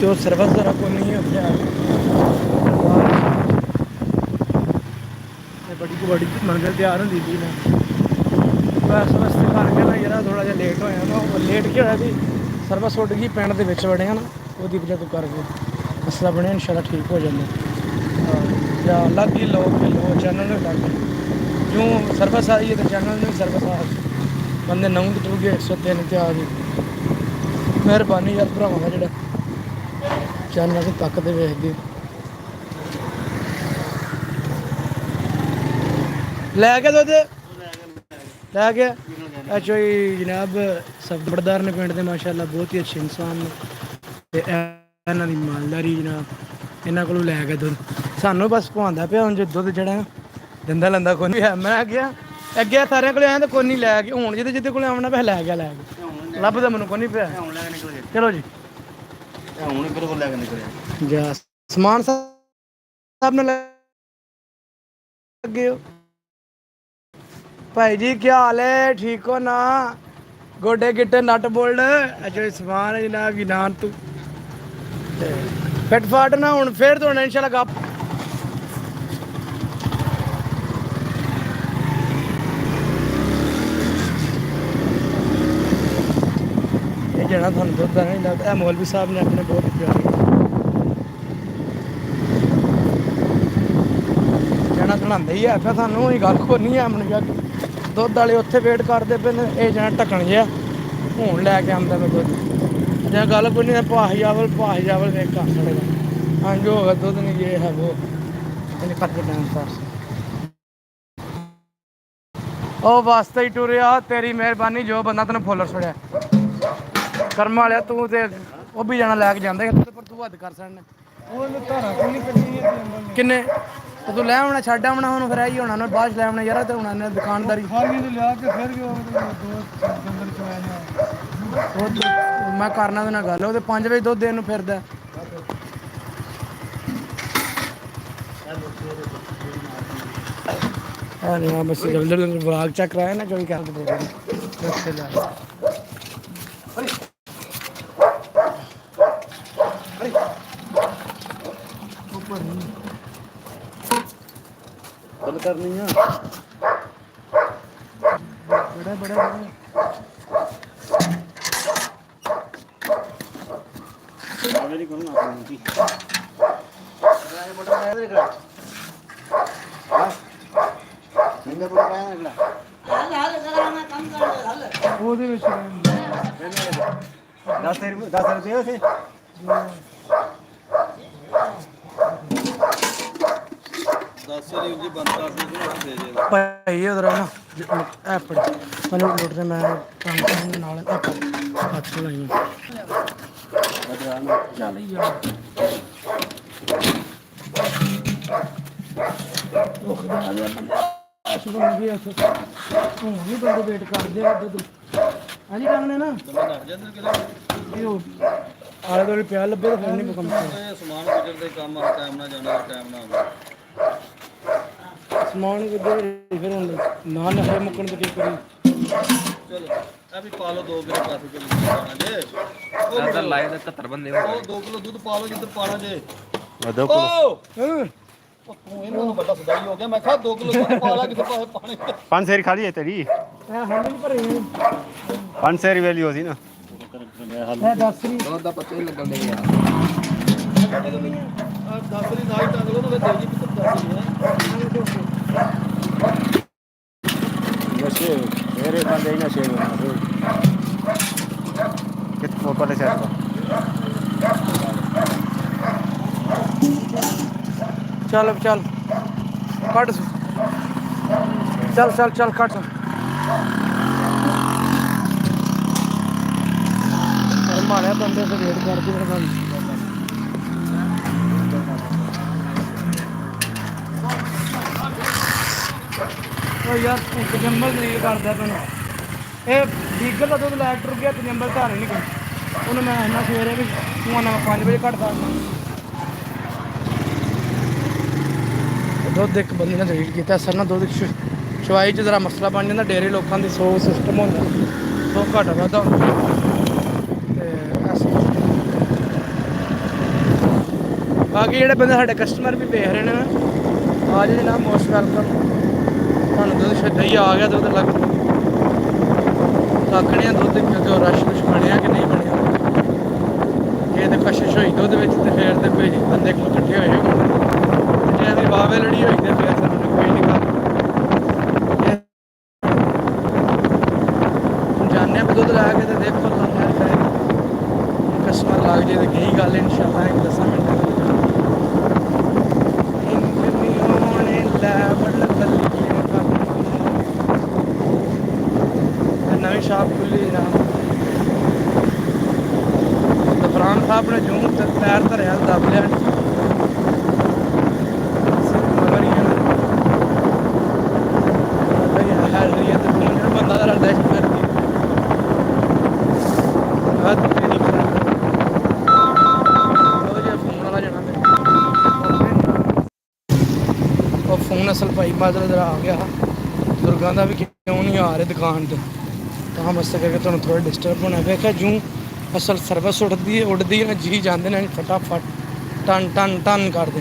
ਤੇ ਉਹ ਸਰਵਿਸ ਜ਼ਰਾ ਕੋਈ ਨਹੀਂ ਉੱਥੇ ਆ ਤੇ ਬੜੀ ਮੰਜ਼ਿਲ ਤਿਆਰ ਹੁੰਦੀ ਸੀ ਨਾ ਬਸ ਵਸਤੇ ਕਰਕੇ ਨਾ ਯਾਰ ਥੋੜਾ ਜਿਹਾ ਲੇਟ ਹੋਇਆ ਨਾ ਉਹ ਲੇਟ ਕੀ ਹੋਇਆ ਸੀ ਸਰਵਿਸ ਉੱਡ ਗਈ ਪਿੰਡ ਦੇ ਵਿੱਚ ਵੜੇ ਆ ਨਾ ਉਹਦੀ ਵਜ੍ਹਾ ਤੋਂ ਕਰਕੇ ਮਸਲਾ ਬਣਿਆ ਇਨਸ਼ਾਅੱਲਾ ਠੀਕ ਹੋ ਜਾਂਦਾ ਜਾਂ ਅਲੱਗ ਹੀ ਲੋਕ ਕੇ ਲੋ ਚੈਨਲ ਨੂੰ ਲੱਗ ਕਿਉਂ ਸਰਵਿਸ ਆਈ ਹੈ ਤਾਂ ਚੈਨਲ ਨੂੰ ਵੀ ਸਰਵਿਸ ਆ ਬੰਦੇ 9 ਤੇ ਟੁਰ ਗਏ 103 ਤੇ ਆ ਗਏ ਮਿਹਰਬਾਨੀ ਯਾਰ ਭਰਾਵਾਂ ਦਾ ਜਿਹੜਾ ਚੈਨਲ ਨੂੰ ਤੱਕਦੇ ਵੇਖਦੇ ਲੈ ਕੇ ਦੁੱਧ ਲੈ ਕੇ ਅੱਛਾ ਜੀ ਜਨਾਬ ਸਬੜਦਾਰ ਨੇ ਪਿੰਡ ਦੇ ਮਾਸ਼ਾਅੱਲਾ ਬਹੁਤ ਹੀ ਅੱਛੇ ਇਨਸਾਨ ਨੇ ਤੇ ਇਹਨਾਂ ਦੀ ਮਾਲਦਾਰੀ ਜਨਾਬ ਇਹਨਾਂ ਕੋਲੋਂ ਲੈ ਕੇ ਦੁੱਧ ਸਾਨੂੰ ਬਸ ਪਵਾਉਂਦਾ ਪਿਆ ਹੁਣ ਜੇ ਦੁੱਧ ਜਿਹੜਾ ਦਿੰਦਾ ਲੈਂਦਾ ਕੋਈ ਨਹੀਂ ਹੈ ਮੈਂ ਕਿਹਾ ਅੱਗੇ ਸਾਰਿਆਂ ਕੋਲ ਆਇਆ ਤਾਂ ਕੋਈ ਨਹੀਂ ਲੈ ਕੇ ਹੁਣ ਜਿਹਦੇ ਕੋਲ ਆਉਣਾ ਪਿਆ ਲੈ ਗਿਆ ਲੱਭਦਾ ਮੈਨੂੰ ਕੋਈ ਨਹੀਂ ਪਿਆ ਚਲੋ ਜੀ ਹੁਣ ਬਿਲਕੁਲ ਲੈ ਕੇ ਨਿਕਲਿਆ ਜਾ ਸਮਾਨ ਸਾਹਿਬ ਨਾਲ ਲੱਗੇ ਹੋ ਭਾਈ ਜੀ ਕੀ ਹਾਲ ਹੈ ਠੀਕ ਹੋ ਨਾ ਗੋਡੇ ਗਿੱਟੇ ਨਟ ਬੋਲਡ ਅਜੇ ਸਮਾਨ ਹੈ ਜਨਾਬ ਗਿਨਾਨ ਤੂੰ ਫਿੱਟ ਫਾਟ ਨਾ ਹੁਣ ਫੇਰ ਤੋਂ ਇਨਸ਼ਾਅੱਲਾ ਗੱਪ ਇਹ ਜਿਹੜਾ ਤੁਹਾਨੂੰ ਦੁੱਧ ਨਹੀਂ ਲੱਗਦਾ ਇਹ ਮੌਲਵੀ ਸਾਹਿਬ ਨੇ ਆਪਣੇ ਬਹੁਤ ਪਿਆਰੇ ਜਣਾ ਧਣਾਉਂਦੇ ਹੀ ਆ ਫਿਰ ਸਾਨੂੰ ਇਹ ਗੱਲ ਕੋਈ ਨਹੀਂ ਆ ਮੈਨੂੰ ਕਿਹਾ ਦੁੱਧ ਵਾਲੇ ਉੱਥੇ ਵੇਟ ਕਰਦੇ ਪਏ ਨੇ ਇਹ ਜਣਾ ਢੱਕਣ ਜਿਹਾ ਹੁਣ ਲੈ ਕੇ ਆਉਂਦਾ ਮੈਂ ਦੁੱਧ ਜਾਂ ਗੱਲ ਕੋਈ ਨਹੀਂ ਭਾਹਜਾਵਲ ਵੇਖ ਕਰ ਛੜੇਗਾ ਹਾਂ ਜੋ ਹੋਗਾ ਦੁੱਧ ਨਹੀਂ ਇਹ ਹੈ ਉਹ ਇਹਨੇ ਕੱਟ ਟਾਈਮ ਪਾਸ ਉਹ ਵਾਸਤੇ ਹੀ ਟੁਰਿਆ ਤੇਰੀ ਮਿਹਰਬਾਨੀ ਜੋ ਬੰਦਾ ਤੈਨੂੰ ਫੁੱਲਰ ਛੜਿਆ ਕਰਮ ਵਾਲਿਆ ਤੂੰ ਤੇ ਉਹ ਵੀ ਜਾਣਾ ਲੈ ਕੇ ਜਾਂਦੇ ਪਰ ਤੂੰ ਹੱਦ ਕਰ ਸਕਣਾ ਉਹ ਧਾਰਾ ਕੋਈ ਨਹੀਂ ਕੱਢੀ ਕਿੰਨੇ ਤੇ ਤੂੰ ਲੈ ਆਉਣਾ ਛੱਡ ਆਉਣਾ ਹੁਣ ਫਿਰ ਆਈ ਹੋਣਾ ਨਾ ਬਾਅਦ ਚ ਲੈ ਆਉਣਾ ਯਾਰ ਤੇ ਹੁਣ ਇਹਨੇ ਦੁਕਾਨਦਾਰੀ ਖਾਲੀ ਤੋਂ ਲਿਆ ਕੇ ਫਿਰ ਵੀ ਦੋ ਅੰਦਰ ਚੋਇਆ ਮੈਂ ਕਰਨਾ ਉਹਦੇ ਨਾਲ ਗੱਲ ਉਹਦੇ 5 ਵਜੇ ਦੁੱਧ ਦੇਣ ਨੂੰ ਫਿਰਦਾ ਹਾਂ ਨਹੀਂ ਬਸ ਜਲਦੀ ਵਲੌਗ ਚੈੱਕ ਕਰਾਇਆ ਨਾ ਜੋ ਵੀ ਕਰਦੇ ਰੱਖੇ ਜਾ ਬੰਦ ਕਰਨੀ ਆ ਬੜੇ ਮੇਰੀ ਕੋਲ ਨਾ ਆਉਂਦੀ ਇਹ ਮੋਟਰ ਪਾਇਆ ਦੇਖ ਲੈ ਹਾਂ ਨਿੰਗਾ ਬੜਾ ਪਾਇਆ ਦੇਖ ਲੈ ਹਾਲ ਕਰਾ ਮੈਂ ਕੰਮ ਕਰ ਹਾਲ ਉਹਦੇ ਵਿੱਚ 10 ਰੁਪਏ ਸੀ ਜੀ ਬੰਦ ਕਰ ਦੇ ਭਾਈ ਉਧਰ ਨਾ ਐਪਲ ਮੈਨੂੰ ਲੁੱਟ ਤੇ ਮੈਂ ਕੰਮ ਨਾਲ ਐਪਲ ਹੱਥ ਲਾਈਆਂ ਚੱਲ ਯਾਰ ਉਹ ਖਦਾ ਆ ਗਿਆ ਬੰਦਾ ਸ਼ੁਰੂ ਹੋ ਗਿਆ ਹੁਣ ਨਹੀਂ ਬੰਦੇ ਵੇਟ ਕਰਦੇ ਆ ਦੁੱਧ ਹਾਂਜੀ ਕੰਮ ਨੇ ਨਾ ਇਹ ਆਲੇ ਦੁਆਲੇ ਪਿਆ ਲੱਭੇ ਤਾਂ ਫਿਰ ਨਹੀਂ ਕੰਮ ਕਰਦਾ ਸਮਾਨ ਗੁਜਰਦੇ ਕੰਮ ਆ ਟਾਈਮ ਨਾਲ ਜਾਣਾ ਟਾਈਮ ਨਾਲ ਆਉਂਦਾ ਸਮਾਨ ਕਿੱਧਰ ਫਿਰ ਹੁਣ ਨਾ ਨਸ਼ੇ ਮੁੱਕਣ ਤੇ ਕੀ ਕਰੀ ਇਹ ਵੀ ਪਾ ਲਓ 2 ਕਿਲੋ ਪੈਸੇ ਦੇ ਵਿੱਚ ਪਾਣਾ ਜੇ ਇਹਦਾ ਲਾਏ ਦਾ 71 ਬੰਦੇ ਹੋ ਉਹ 2 ਕਿਲੋ ਦੁੱਧ ਪਾ ਲਓ ਜਿੱਧਰ ਪਾਣਾ ਜੇ ਵਧੋ ਕੋਲ ਉਹ ਤੂੰ ਇਹਨਾਂ ਨੂੰ ਵੱਡਾ ਸਦਾਈ ਹੋ ਗਿਆ ਮੈਂ ਕਿਹਾ 2 ਕਿਲੋ ਦੁੱਧ ਪਾ ਲਾ ਕਿਤੇ ਪਾਸੇ ਪਾਣੀ ਪੰਜ ਸੇਰੀ ਖਾਲੀ ਹੈ ਤੇਰੀ ਪੰਜ ਸੇਰੀ ਵੈਲੀ ਹੋ ਸੀ ਨਾ ਦੁੱਧ ਦਾ ਪਤਾ ਹੀ ਲੱਗਣ ਦੇ ਯਾਰ ਦੱਸ ਲਈ ਨਾ ਹੀ ਟੰਗ ਲਓ ਨਾ ਫਿਰ ਦੇ ਜੀ ਵੀ ਦੱਸ ਹੀ ਨਸ਼ੇ ਮੇਰੇ ਬੰਦੇ ਹੀ ਨਸ਼ੇ ਕਿਤ ਕੋਪਰ ਲੈ ਚੱਲ ਚੱਲ ਚੱਲ ਕੱਟ ਚੱਲ ਚੱਲ ਚੱਲ ਕੱਟ ਮਾਰਿਆ ਬੰਦੇ ਤੇ ਵੇਟ ਕਰਦੇ ਫਿਰ ਬੰਦ ਉਹ ਯਾਰ ਜੰਬਲ ਨਹੀਂ ਕਰਦਾ ਤੈਨੂੰ ਇਹ ਬੀਗਲ ਦਾ ਦੁੱਧ ਲੈ ਟੁਰ ਗਿਆ ਤੇ ਜੰਬਲ ਘਰ ਹੀ ਨਹੀਂ ਕੋਈ ਉਹਨੂੰ ਮੈਂ ਇੰਨਾ ਸਵੇਰੇ ਵੀ ਤੂੰ ਆਣਾ 5 ਵਜੇ ਘਟਦਾ ਦੁੱਧ ਇੱਕ ਬੰਦੇ ਨੇ ਡਿਲੀਟ ਕੀਤਾ ਸਰ ਨਾ ਦੁੱਧ ਚਵਾਈ 'ਚ ਜ਼ਰਾ ਮਸਲਾ ਬਣ ਜਾਂਦਾ ਡੇਰੇ ਲੋਕਾਂ ਦੀ 100 ਸਿਸਟਮ ਹੁੰਦਾ 100 ਘੱਟ ਵੱਧ ਤੇ ਬਾਕੀ ਜਿਹੜੇ ਬੰਦੇ ਸਾਡੇ ਕਸਟਮਰ ਵੀ ਵੇਖ ਰਹੇ ਨੇ ਆ ਜੀ ਜਨਾਬ ਮੋਸਟ ਵੈਲਕਮ ਤੁਹਾਨੂੰ ਦੁੱਧ ਛੱਡਈ ਆ ਗਿਆ ਦੁੱਧ ਲੱਗ ਰੱਖਣੇ ਆ ਦੁੱਧ ਕਿਉਂਕਿ ਰਸ਼ ਕੁਛ ਬਣਿਆ ਕਿ ਨਹੀਂ ਬਣਿਆ ਇਹ ਤੇ ਕਸ਼ਿਸ਼ ਹੋਈ ਦੁੱਧ ਵਿੱਚ ਤੇ ਫੇਰ ਤੇ ਕੋਈ ਬੰਦੇ ਕੋਲ ਇਕੱਠੇ ਹੋਏ ਜੇ ਦੀ ਵਾਵੇ ਲੜੀ ਹੋਈ ਤੇ ਫੇਰ ਸਾਨੂੰ ਕੋਈ ਨਹੀਂ ਕਰ ਜਾਣਿਆ ਵੀ ਦੁੱਧ ਲਾ ਕੇ ਤੇ ਦੇਖੋ ਤੁਹਾਨੂੰ ਕਸਟਮਰ ਲੱਗ ਜੇ ਤੇ ਕੀ ਗੱਲ ਇਨਸ਼ਾਅੱਲਾ ਇੱਕ 10 ਮਿੰਟ नवी शॉप खुली ना फरहान साहब ने जूं पैर धरिया दब लिया बंदा रेस्ट करती फोन असल भाई माजरा इधर आ गया बुजुर्गों का भी क्यों नहीं आ रहे दुकान पर ਤਾਂ ਵਾਸਤੇ ਕਰਕੇ ਤੁਹਾਨੂੰ ਥੋੜਾ ਡਿਸਟਰਬ ਹੋਣਾ ਵੇਖਿਆ ਜੂੰ ਅਸਲ ਸਰਵਿਸ ਉੱਡਦੀ ਹੈ ਜੀ ਜਾਂਦੇ ਨੇ ਫਟਾਫਟ ਟਨ ਟਨ ਟਨ ਕਰਦੇ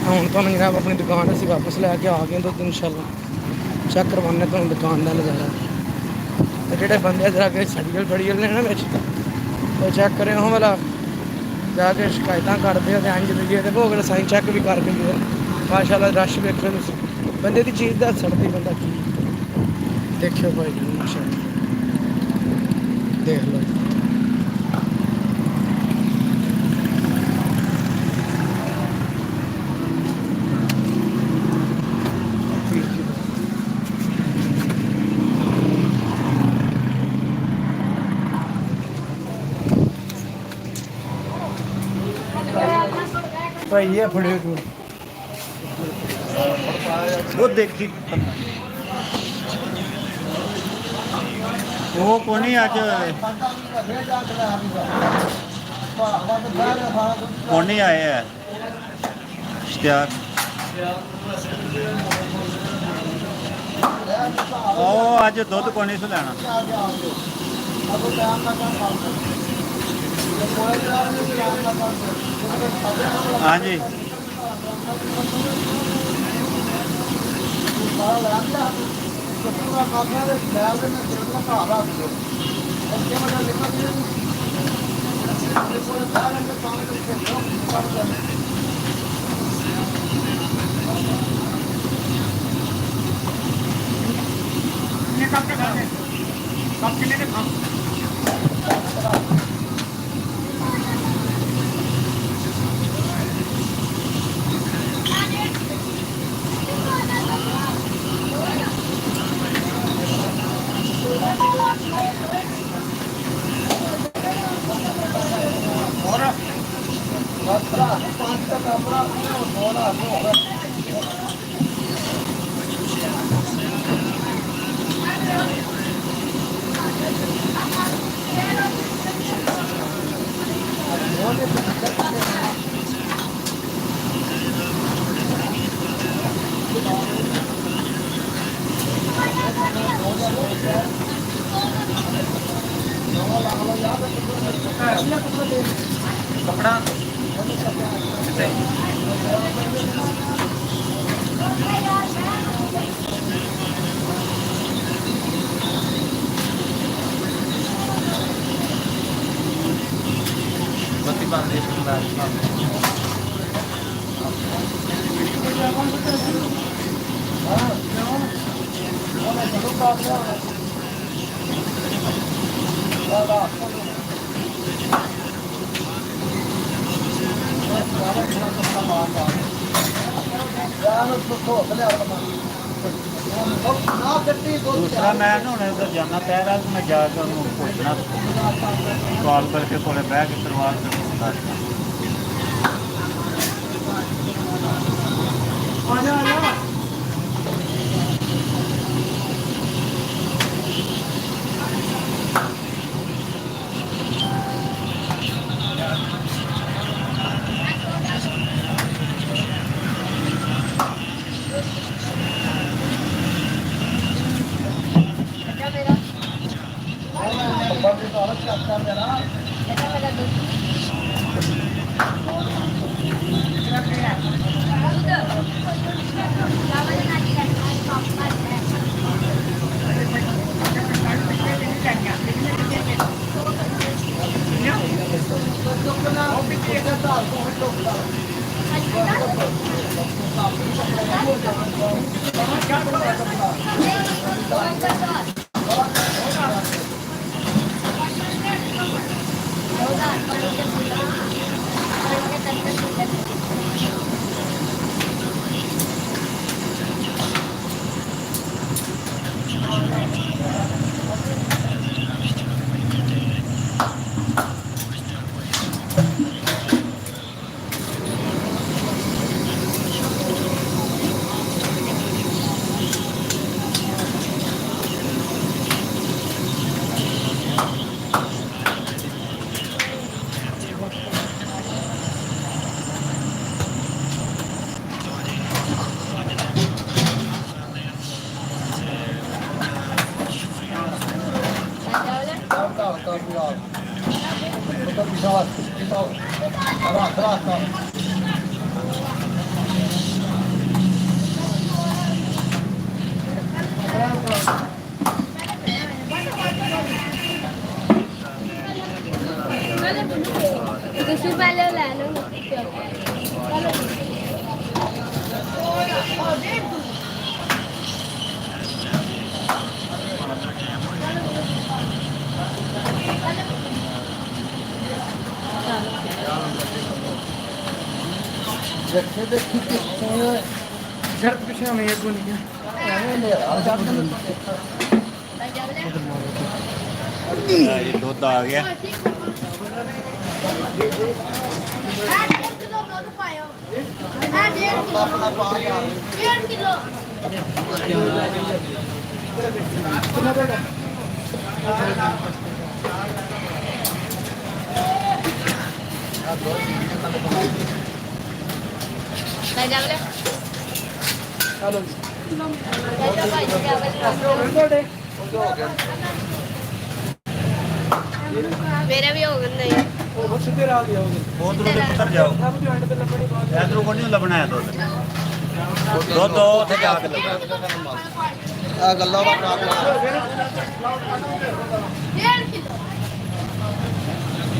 ਹੁਣ ਤੁਹਾਨੂੰ ਜਨਾਬ ਆਪਣੀ ਦੁਕਾਨ ਅਸੀਂ ਵਾਪਸ ਲੈ ਕੇ ਆ ਗਏ ਤਾਂ ਇਨਸ਼ਾਅੱਲਾ ਚੈੱਕ ਕਰਵਾਉਣੇ ਤੁਹਾਨੂੰ ਦੁਕਾਨ ਦਾ ਨਜ਼ਾਰਾ ਤੇ ਜਿਹੜੇ ਬੰਦੇ ਜਰਾ ਕੇ ਸਰਟੀਫਿਕੇਟ ਫੜੀ ਜਾਂਦੇ ਨੇ ਵਿੱਚ ਉਹ ਚੈੱਕ ਕਰੇ ਉਹ ਵਾਲਾ ਜਾ ਕੇ ਸ਼ਿਕਾਇਤਾਂ ਕਰਦੇ ਆ ਤੇ ਇੰਜ ਵੀ ਤੇ ਭੋਗ ਸਾਈਨ ਚੈੱਕ ਵੀ ਕਰਕੇ ਗਏ ਮਾਸ਼ਾਅੱਲਾ ਰਸ਼ ਵੇਖੋ ਤੁਸੀਂ ਬੰਦੇ ਦੀ ਚੀਜ਼ ਦਾ ਛੱਡਦੀ ਬੰਦਾ ਕੀ देखियो भाई देख लो भाई ये फड़े वो देखी ਉਹ ਕੋਈ ਨਹੀਂ ਅੱਜ ਹੁਣ ਨਹੀਂ ਆਏ ਹੈ ਇਸ਼ਤਿਆਕ ਉਹ ਅੱਜ ਦੁੱਧ ਕੋਈ ਨਹੀਂ ਸੀ ਲੈਣਾ ਹਾਂਜੀ ਬੱਤੀ ਬੰਦ ਦੇ ਸੁਣਦਾ ਦੂਸਰਾ ਮੈਂ ਨਾ ਹੁਣ ਉੱਧਰ ਜਾਣਾ ਪੈ ਰਿਹਾ ਮੈਂ ਜਾ ਕੇ ਉਹਨੂੰ ਪੁੱਛਣਾ ਕਾਲ ਕਰਕੇ ਕੋਲੇ ਬਹਿ ਕੇ ਪਰਿਵਾਰ ਨੂੰ ਦੱਸਣਾ ਤੁਸੀਂ ਪਹਿਲੇ ਲੈ ਲਓ ਸਰ ਪਿੱਛੇ ਮੈਂ ਇਹ ਨਹੀਂ ਇਹ ਦੁੱਧ ਆ ਗਿਆ मेरा भी होगा नहीं ਉਹ ਸਿੱਧੇ ਰਾਹ ਗਿਆ ਉਹਦੇ ਉਧਰੋਂ ਦੇ ਉੱਤਰ ਜਾਓ ਸਭ ਤੋਂ ਐਂਡ ਤੇ ਲੱਭਣੀ ਬਾਤ ਇਧਰੋਂ ਕੋਈ ਨਹੀਂ ਲੱਭਣਾ ਹੈ ਦੁੱਧ ਦੁੱਧ ਉੱਥੇ ਜਾ ਕੇ ਲੱਭਣਾ ਆ ਗੱਲਾਂ ਦਾ ਕਾਟ 1.5 किलो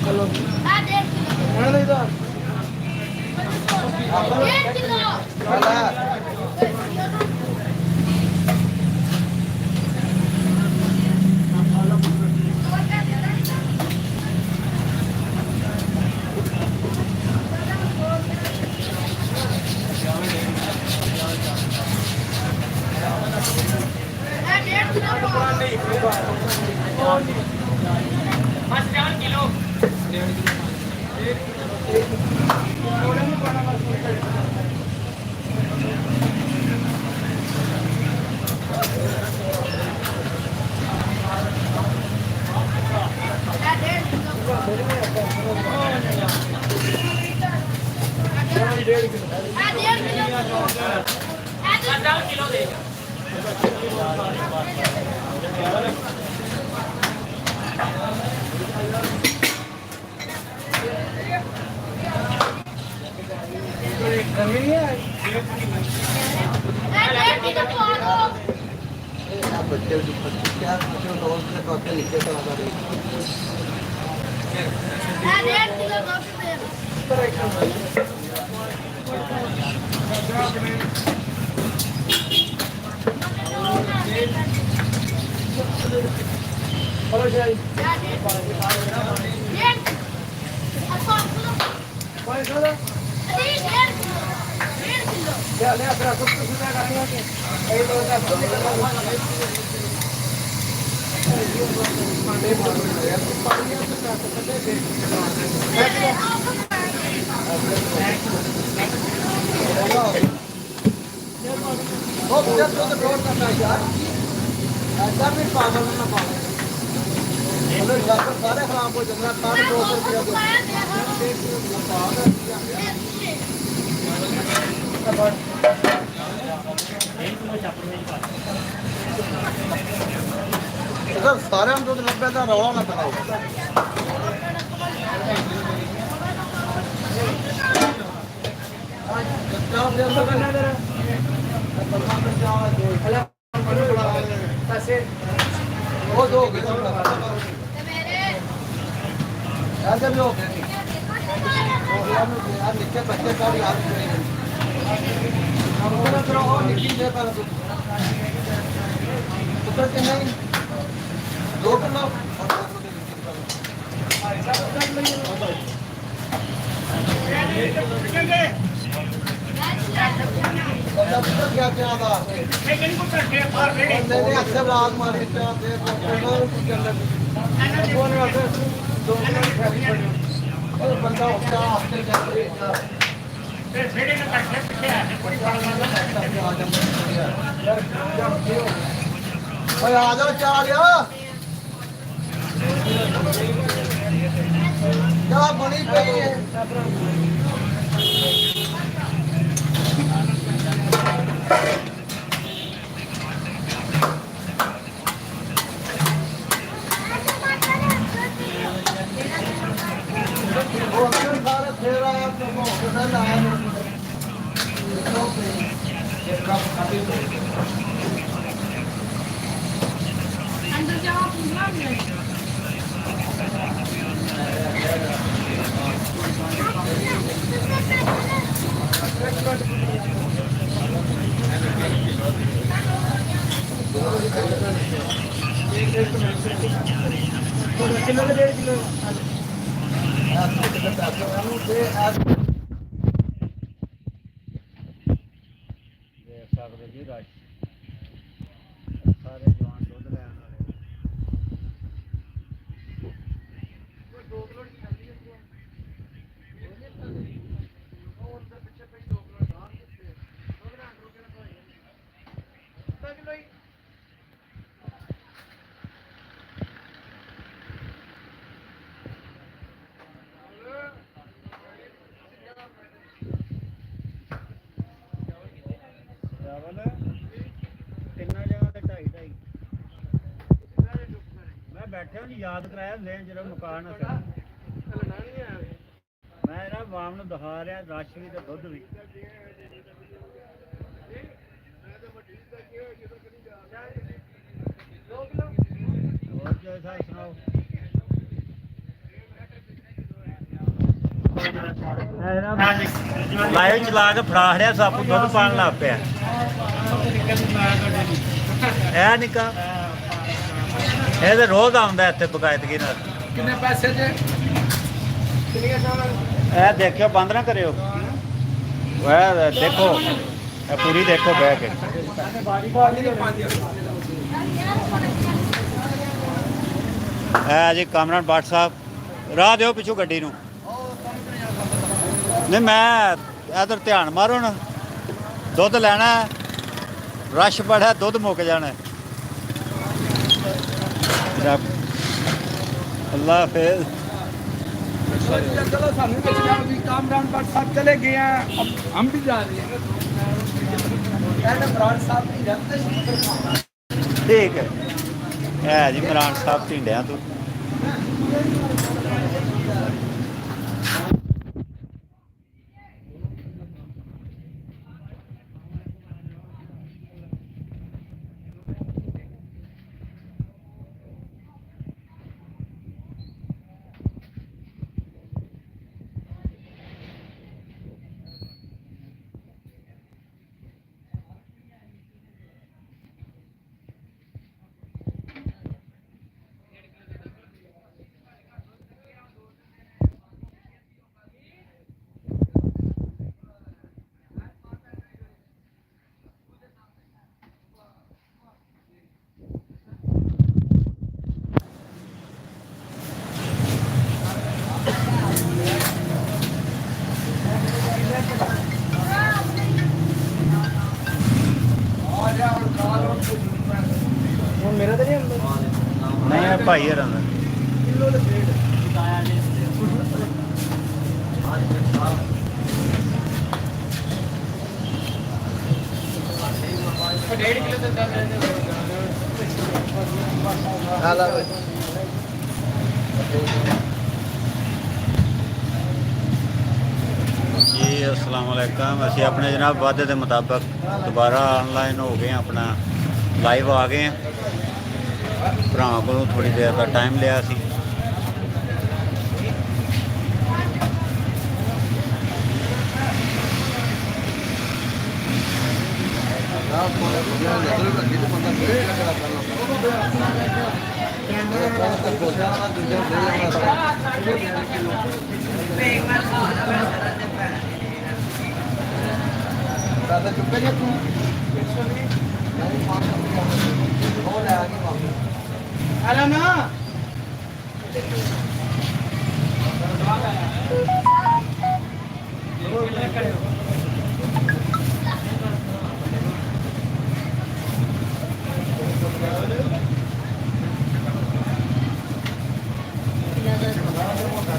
ਚਲੋ 1.5 किलो ਹੁਣ ਲੈ ਇਧਰ 1.5 किलो किलो यार किसी दोस्त ने कॉपी लिखे तो लगा दे 1.5 किलो गोभी दे हेलो शाही 1.5 किलो कोई खाना 1.5 किलो क्या ले अपना सब कुछ सुना करेंगे कि कई लोग का तो वो मुझे तो रोड करना है यार ऐसा भी पागल ना पागल बोले जाकर सारे खराब हो जाएंगे तार 200 रुपया अगर सारे हम दूध 90 का रौला ना कराओ वो दो हो गए ऐसे भी हो गए यार निक्के बच्चे का भी हाथ निक्की दे पर उतर नहीं 2 किलो क्या क्या था नहीं अच्छे रात मार बंदा उसका आ जाओ चार क्या बनी पई है सारे फेर आया तो होटल आया अंदर जाओ पूरा नहीं किलो 1.5 किलो ਦੇਖ ਸਕਦੇ ਜੀ ਰਸ਼ ਸਾਰੇ ਜਵਾਨ ਦੁੱਧ ਲੈਣ ਵਾਲੇ ਚਾਵਲ ਤਿੰਨਾਂ ਜਗ੍ਹਾ ਤੇ 2.5 ਮੈਂ ਬੈਠਿਆ ਨਹੀਂ ਯਾਦ ਕਰਾਇਆ ਲੈਣ ਜਿਹੜਾ ਮੁਕਾਨ ਹੈ ਮੈਂ ਇਹਨਾਂ ਵਾਮ ਨੂੰ ਦਿਖਾ ਰਿਹਾ ਰਸ਼ ਵੀ ਤੇ ਦੁੱਧ ਵੀ ਹੋਰ ਜੈਸਾ ਸੁਣਾਓ ਲਾਈਵ ਚਲਾ ਕੇ ਫੜਾ ਰਿਹਾ ਸਭ ਦੁੱਧ ਪਾਣ ਲੱਗ ਪਿਆ ਇਹ ਨਿੱਕਾ ਇਹ ਤੇ ਰੋਜ਼ ਆਉਂਦਾ ਇੱਥੇ ਬਕਾਇਦਗੀ ਨਾਲ कितने पैसे थे कितने सामान ਇਹ ਦੇਖਿਓ ਬੰਦ ਨਾ ਕਰਿਓ ਇਹ ਦੇਖੋ ਇਹ ਪੂਰੀ ਦੇਖੋ ਬਹਿ ਕੇ ਇਹ ਜੀ ਕਾਮਰਾਨ ਬਾਟ ਸਾਹਿਬ ਰਾਹ ਦਿਓ ਪਿੱਛੋਂ ਗੱਡੀ ਨੂੰ ਨਹੀਂ ਮੈਂ ਇਧਰ ਧਿਆਨ ਮਾਰੋ ਨਾ ਦੁੱਧ ਲੈਣਾ ਰਸ਼ ਬੜਾ ਦੁੱਧ ਮੁੱਕ ਜਾਣਾ ਅੱਲਾ ਹਾਫਿਜ਼ चलो सामने के जाओ भी कामरान भट्ट साहब चले गए हैं अब हम भी जा रहे हैं इमरान साहब की रहते ਠੀਕ ਹੈ ਜੀ ਇਮਰਾਨ ਸਾਹਿਬ ਢਿੰਡਿਆਂ ਤੋਂ ਭਾਈ ਹਰਾਂ ਦਾ ਕਿਲੋ ਦੇ ਡੇਢ ਜੀ अस्सलाम वालेकुम। ਅਸੀਂ ਆਪਣੇ ਜਨਾਬ ਵਾਅਦੇ ਦੇ ਮੁਤਾਬਕ ਦੁਬਾਰਾ ਆਨਲਾਈਨ ਹੋ ਗਏ ਹਾਂ, ਆਪਣਾ ਲਾਈਵ ਆ ਗਏ ਹਾਂ। ਭਰਾਵਾਂ ਕੋਲੋਂ ਥੋੜੀ ਦੇਰ ਦਾ ਟਾਈਮ ਲਿਆ ਸੀ। आला ना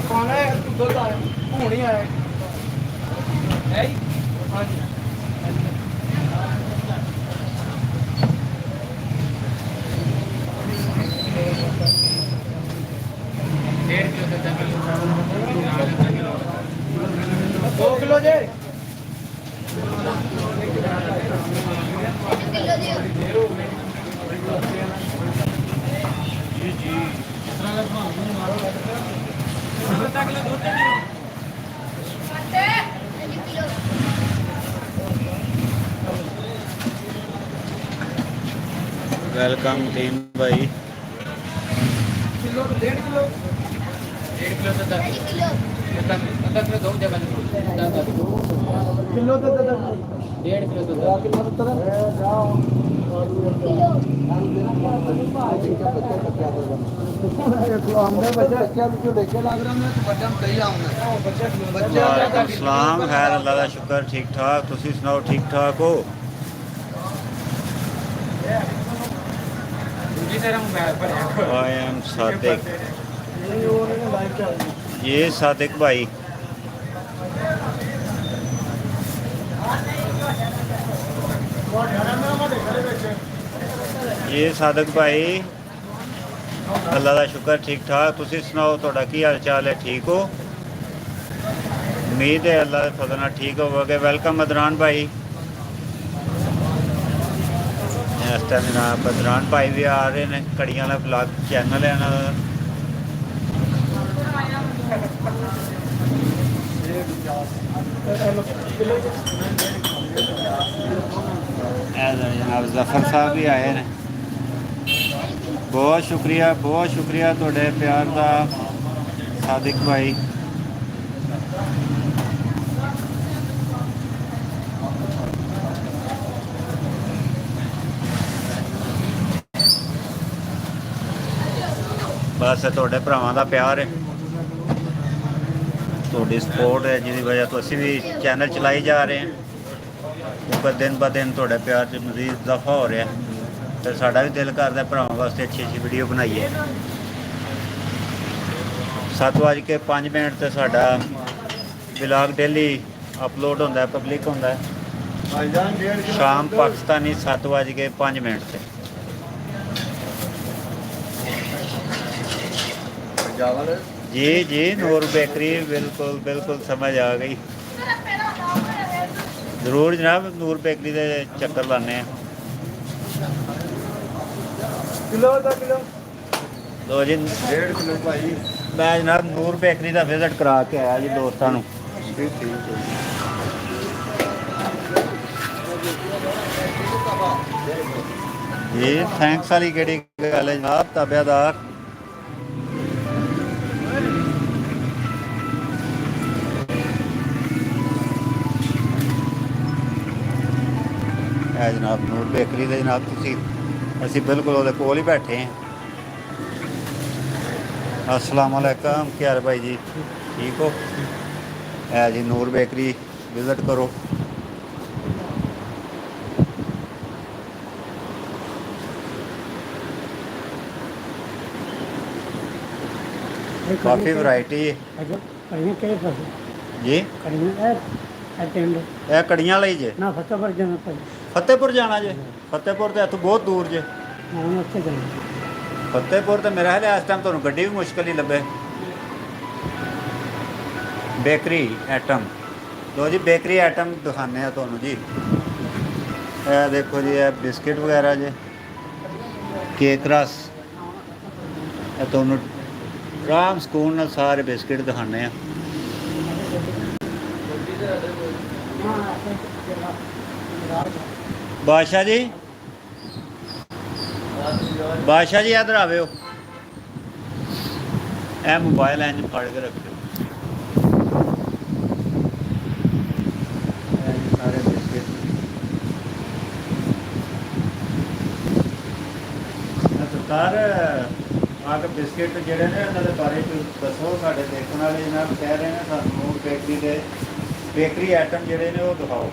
कौन है दूध आ हुन ही आया है हाँ जी दो किलो जे वेलकम टीम भाई। किलो 1.5 किलो 1 किलो तो 10 किलो दो जगह किलो तो 1.5 किलो तो 2 किलो तो वालेकुम सलाम। खैर अल्लाह का शुक्र ठीक ठाक। तुसी सुनाओ ठीक ठाक हो? I am Sadiq. ये सादिक भाई ये सादिक भाई अल्लाह का शुक्र ठीक ठाक। तुसी सुनाओ तुहाडा की हाल चाल है? ठीक हो? उम्मीद है अल्लाह के फजल नाल ठीक होवोगे। वेलकम अदनान भाई। इस टाइम जनाब अदनान भाई भी आ रहे हैं। कड़ियां वाला ब्लॉग चैनल है इन्हां दा। जनाब जफर साहब भी आए हैं। बहुत शुक्रिया थोड़े प्यार का सादिक भाई। बस थोड़े भरावां का प्यार है, थोड़ी सपोर्ट है जिसकी वजह तो असी भी चैनल चलाई जा रहे हैं। वो दिन ब दिन थोड़े प्यार च मजीद इजाफा हो रहा है। तो साड़ा भी दिल करता भरावां वास्ते अच्छी अच्छी वीडियो बनाइए। 7:05 तो साड़ा ब्लॉग डेली अपलोड होता है, पब्लिक होता है। शाम पाकिस्तानी 7:05 से। जी जी नूर बेकरी बिल्कुल बिल्कुल समझ आ गई। ज़रूर जनाब नूर बेकरी के चक्कर लाने हैं। किलो दा किलो लो जी 1.5 किलो भाई। मैं जनाब नूर बेकरी का विजिट करा के आया जी दोस्तों नूं। जी थैंक्स वाली केड़ी गल है जनाब। ताबेदार है जनाब नूर बेकरी के जनाब। तुसी असी बिल्कुल वो कोल ही बैठे हैं। अस्सलाम वालेकुम क्या हाल भाई जी, ठीक हो? है जी नूर बेकरी विजिट करो। ਕਾਫੀ ਵੈਰਾਈਟੀ ਕੜੀਆਂ ਕਿਹੜੇ ਪਾਸੇ ਜੀ। ਕੜੀਆਂ ਇਹ ਟੈਂਡ ਇਹ ਕੜੀਆਂ ਲਈ ਜੇ ਨਾ ਫਤਿਹਪੁਰ ਜਾਣਾ ਭਾਈ ਫਤਿਹਪੁਰ ਜਾਣਾ ਜੇ। ਫਤਿਹਪੁਰ ਤੇ ਇੱਥੋਂ ਬਹੁਤ ਦੂਰ ਜੇ। ਨਾ ਉੱਥੇ ਜਾਣਾ ਫਤਿਹਪੁਰ ਤੇ ਮੇਰਾ ਖਿਆਲ ਇਸ ਟਾਈਮ ਤੁਹਾਨੂੰ ਗੱਡੀ ਵੀ ਮੁਸ਼ਕਲ ਹੀ ਲੱਭੇ। ਬੇਕਰੀ ਆਈਟਮ ਲੋ ਜੀ, ਬੇਕਰੀ ਆਈਟਮ ਦਿਖਾਉਂਦੇ ਆ ਤੁਹਾਨੂੰ ਜੀ। ਇਹ ਦੇਖੋ ਜੀ, ਇਹ ਬਿਸਕਿਟ ਵਗੈਰਾ ਜੇ, ਕੇਕ ਰਸ। ਇਹ ਤੁਹਾਨੂੰ ਆਰਾਮ ਸਕੂਨ ਨਾਲ ਸਾਰੇ ਬਿਸਕਿਟ ਦਿਖਾਉਂਦੇ ਆ। ਬਾਦਸ਼ਾਹ ਜੀ, ਬਾਦਸ਼ਾਹ ਜੀ ਇੱਧਰ ਆਵੇ। ਇਹ ਮੋਬਾਈਲ ਇੰਜ ਫੜ ਕੇ ਰੱਖਿਓ। ਇਹ ਸਾਰੇ ਬਿਸਕਿਟ ਸਰਕਾਰ ਆ ਕੇ ਬਿਸਕਿਟ ਜਿਹੜੇ ਨੇ ਇਹਨਾਂ ਦੇ ਬਾਰੇ ਕੁਝ ਦੱਸੋ। ਸਾਡੇ ਦੇਖਣ ਵਾਲੇ ਜਨਾਬ ਕਹਿ ਰਹੇ ਨੇ ਸਾਨੂੰ ਬੇਕਰੀ ਦੇ ਬੇਕਰੀ ਆਈਟਮ ਜਿਹੜੇ ਨੇ ਉਹ ਦਿਖਾਓ।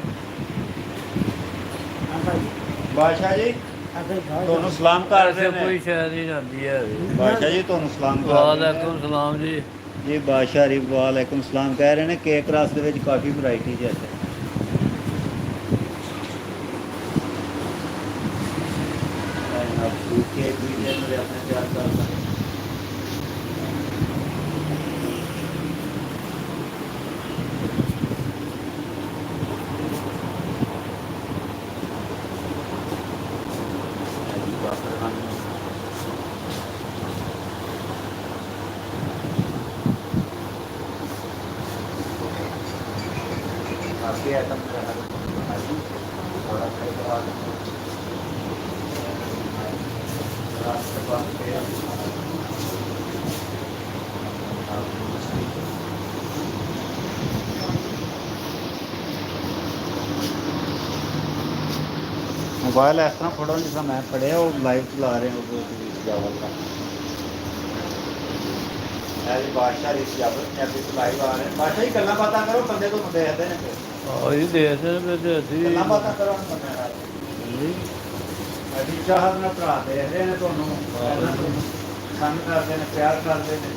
ਬਾਦਸ਼ਾਹ ਜੀ ਤੁਹਾਨੂੰ ਸਲਾਮ ਕਰਦੇ ਨੇ। ਕੋਈ ਸ਼ਾਇਦ ਹੀ ਜਾਂਦੀ ਹੈ ਬਾਦਸ਼ਾਹ ਜੀ ਤੁਹਾਨੂੰ ਸਲਾਮ ਕਰਦੇ ਨੇ। ਵਾਲੇਕੁਮ ਸਲਾਮ ਜੀ। ਜੀ ਬਾਦਸ਼ਾਹ ਜੀ ਵਾਲੇਕੁਮ ਸਲਾਮ ਕਹਿ ਰਹੇ ਨੇ। ਕੇਕ ਰਸ ਦੇ ਵਿੱਚ ਕਾਫੀ ਵੈਰਾਈਟੀ ਹੈ ਇੱਥੇ। ਕੇਕ ਵੀ ਨੇ ਮੇਰੇ ਆਪਣੇ ਤਿਆਰ ਕਰਦਾ। काफ़ी आइटम थोड़ा मोबाइल इस तरह फड़ो जिस मैं फड़िया वो लाइव चला रहे हैं जावल का। बादशाह जावल पंजाबी लाइव आ रहे हैं। बादशाह जी गल्लां बातां करो, बंदे तो बंदे देखते हैं। ਆਹੀ ਦੇਖਦੇ ਨੇ ਤੇ ਅਸੀਂ गल्लां बातां करो बंदे नाल। अभी चाह अपना भरा दे रहे हैं ਤੁਹਾਨੂੰ ਸੰਗ ਕਰਦੇ ਨੇ, ਪਿਆਰ ਕਰਦੇ ਨੇ।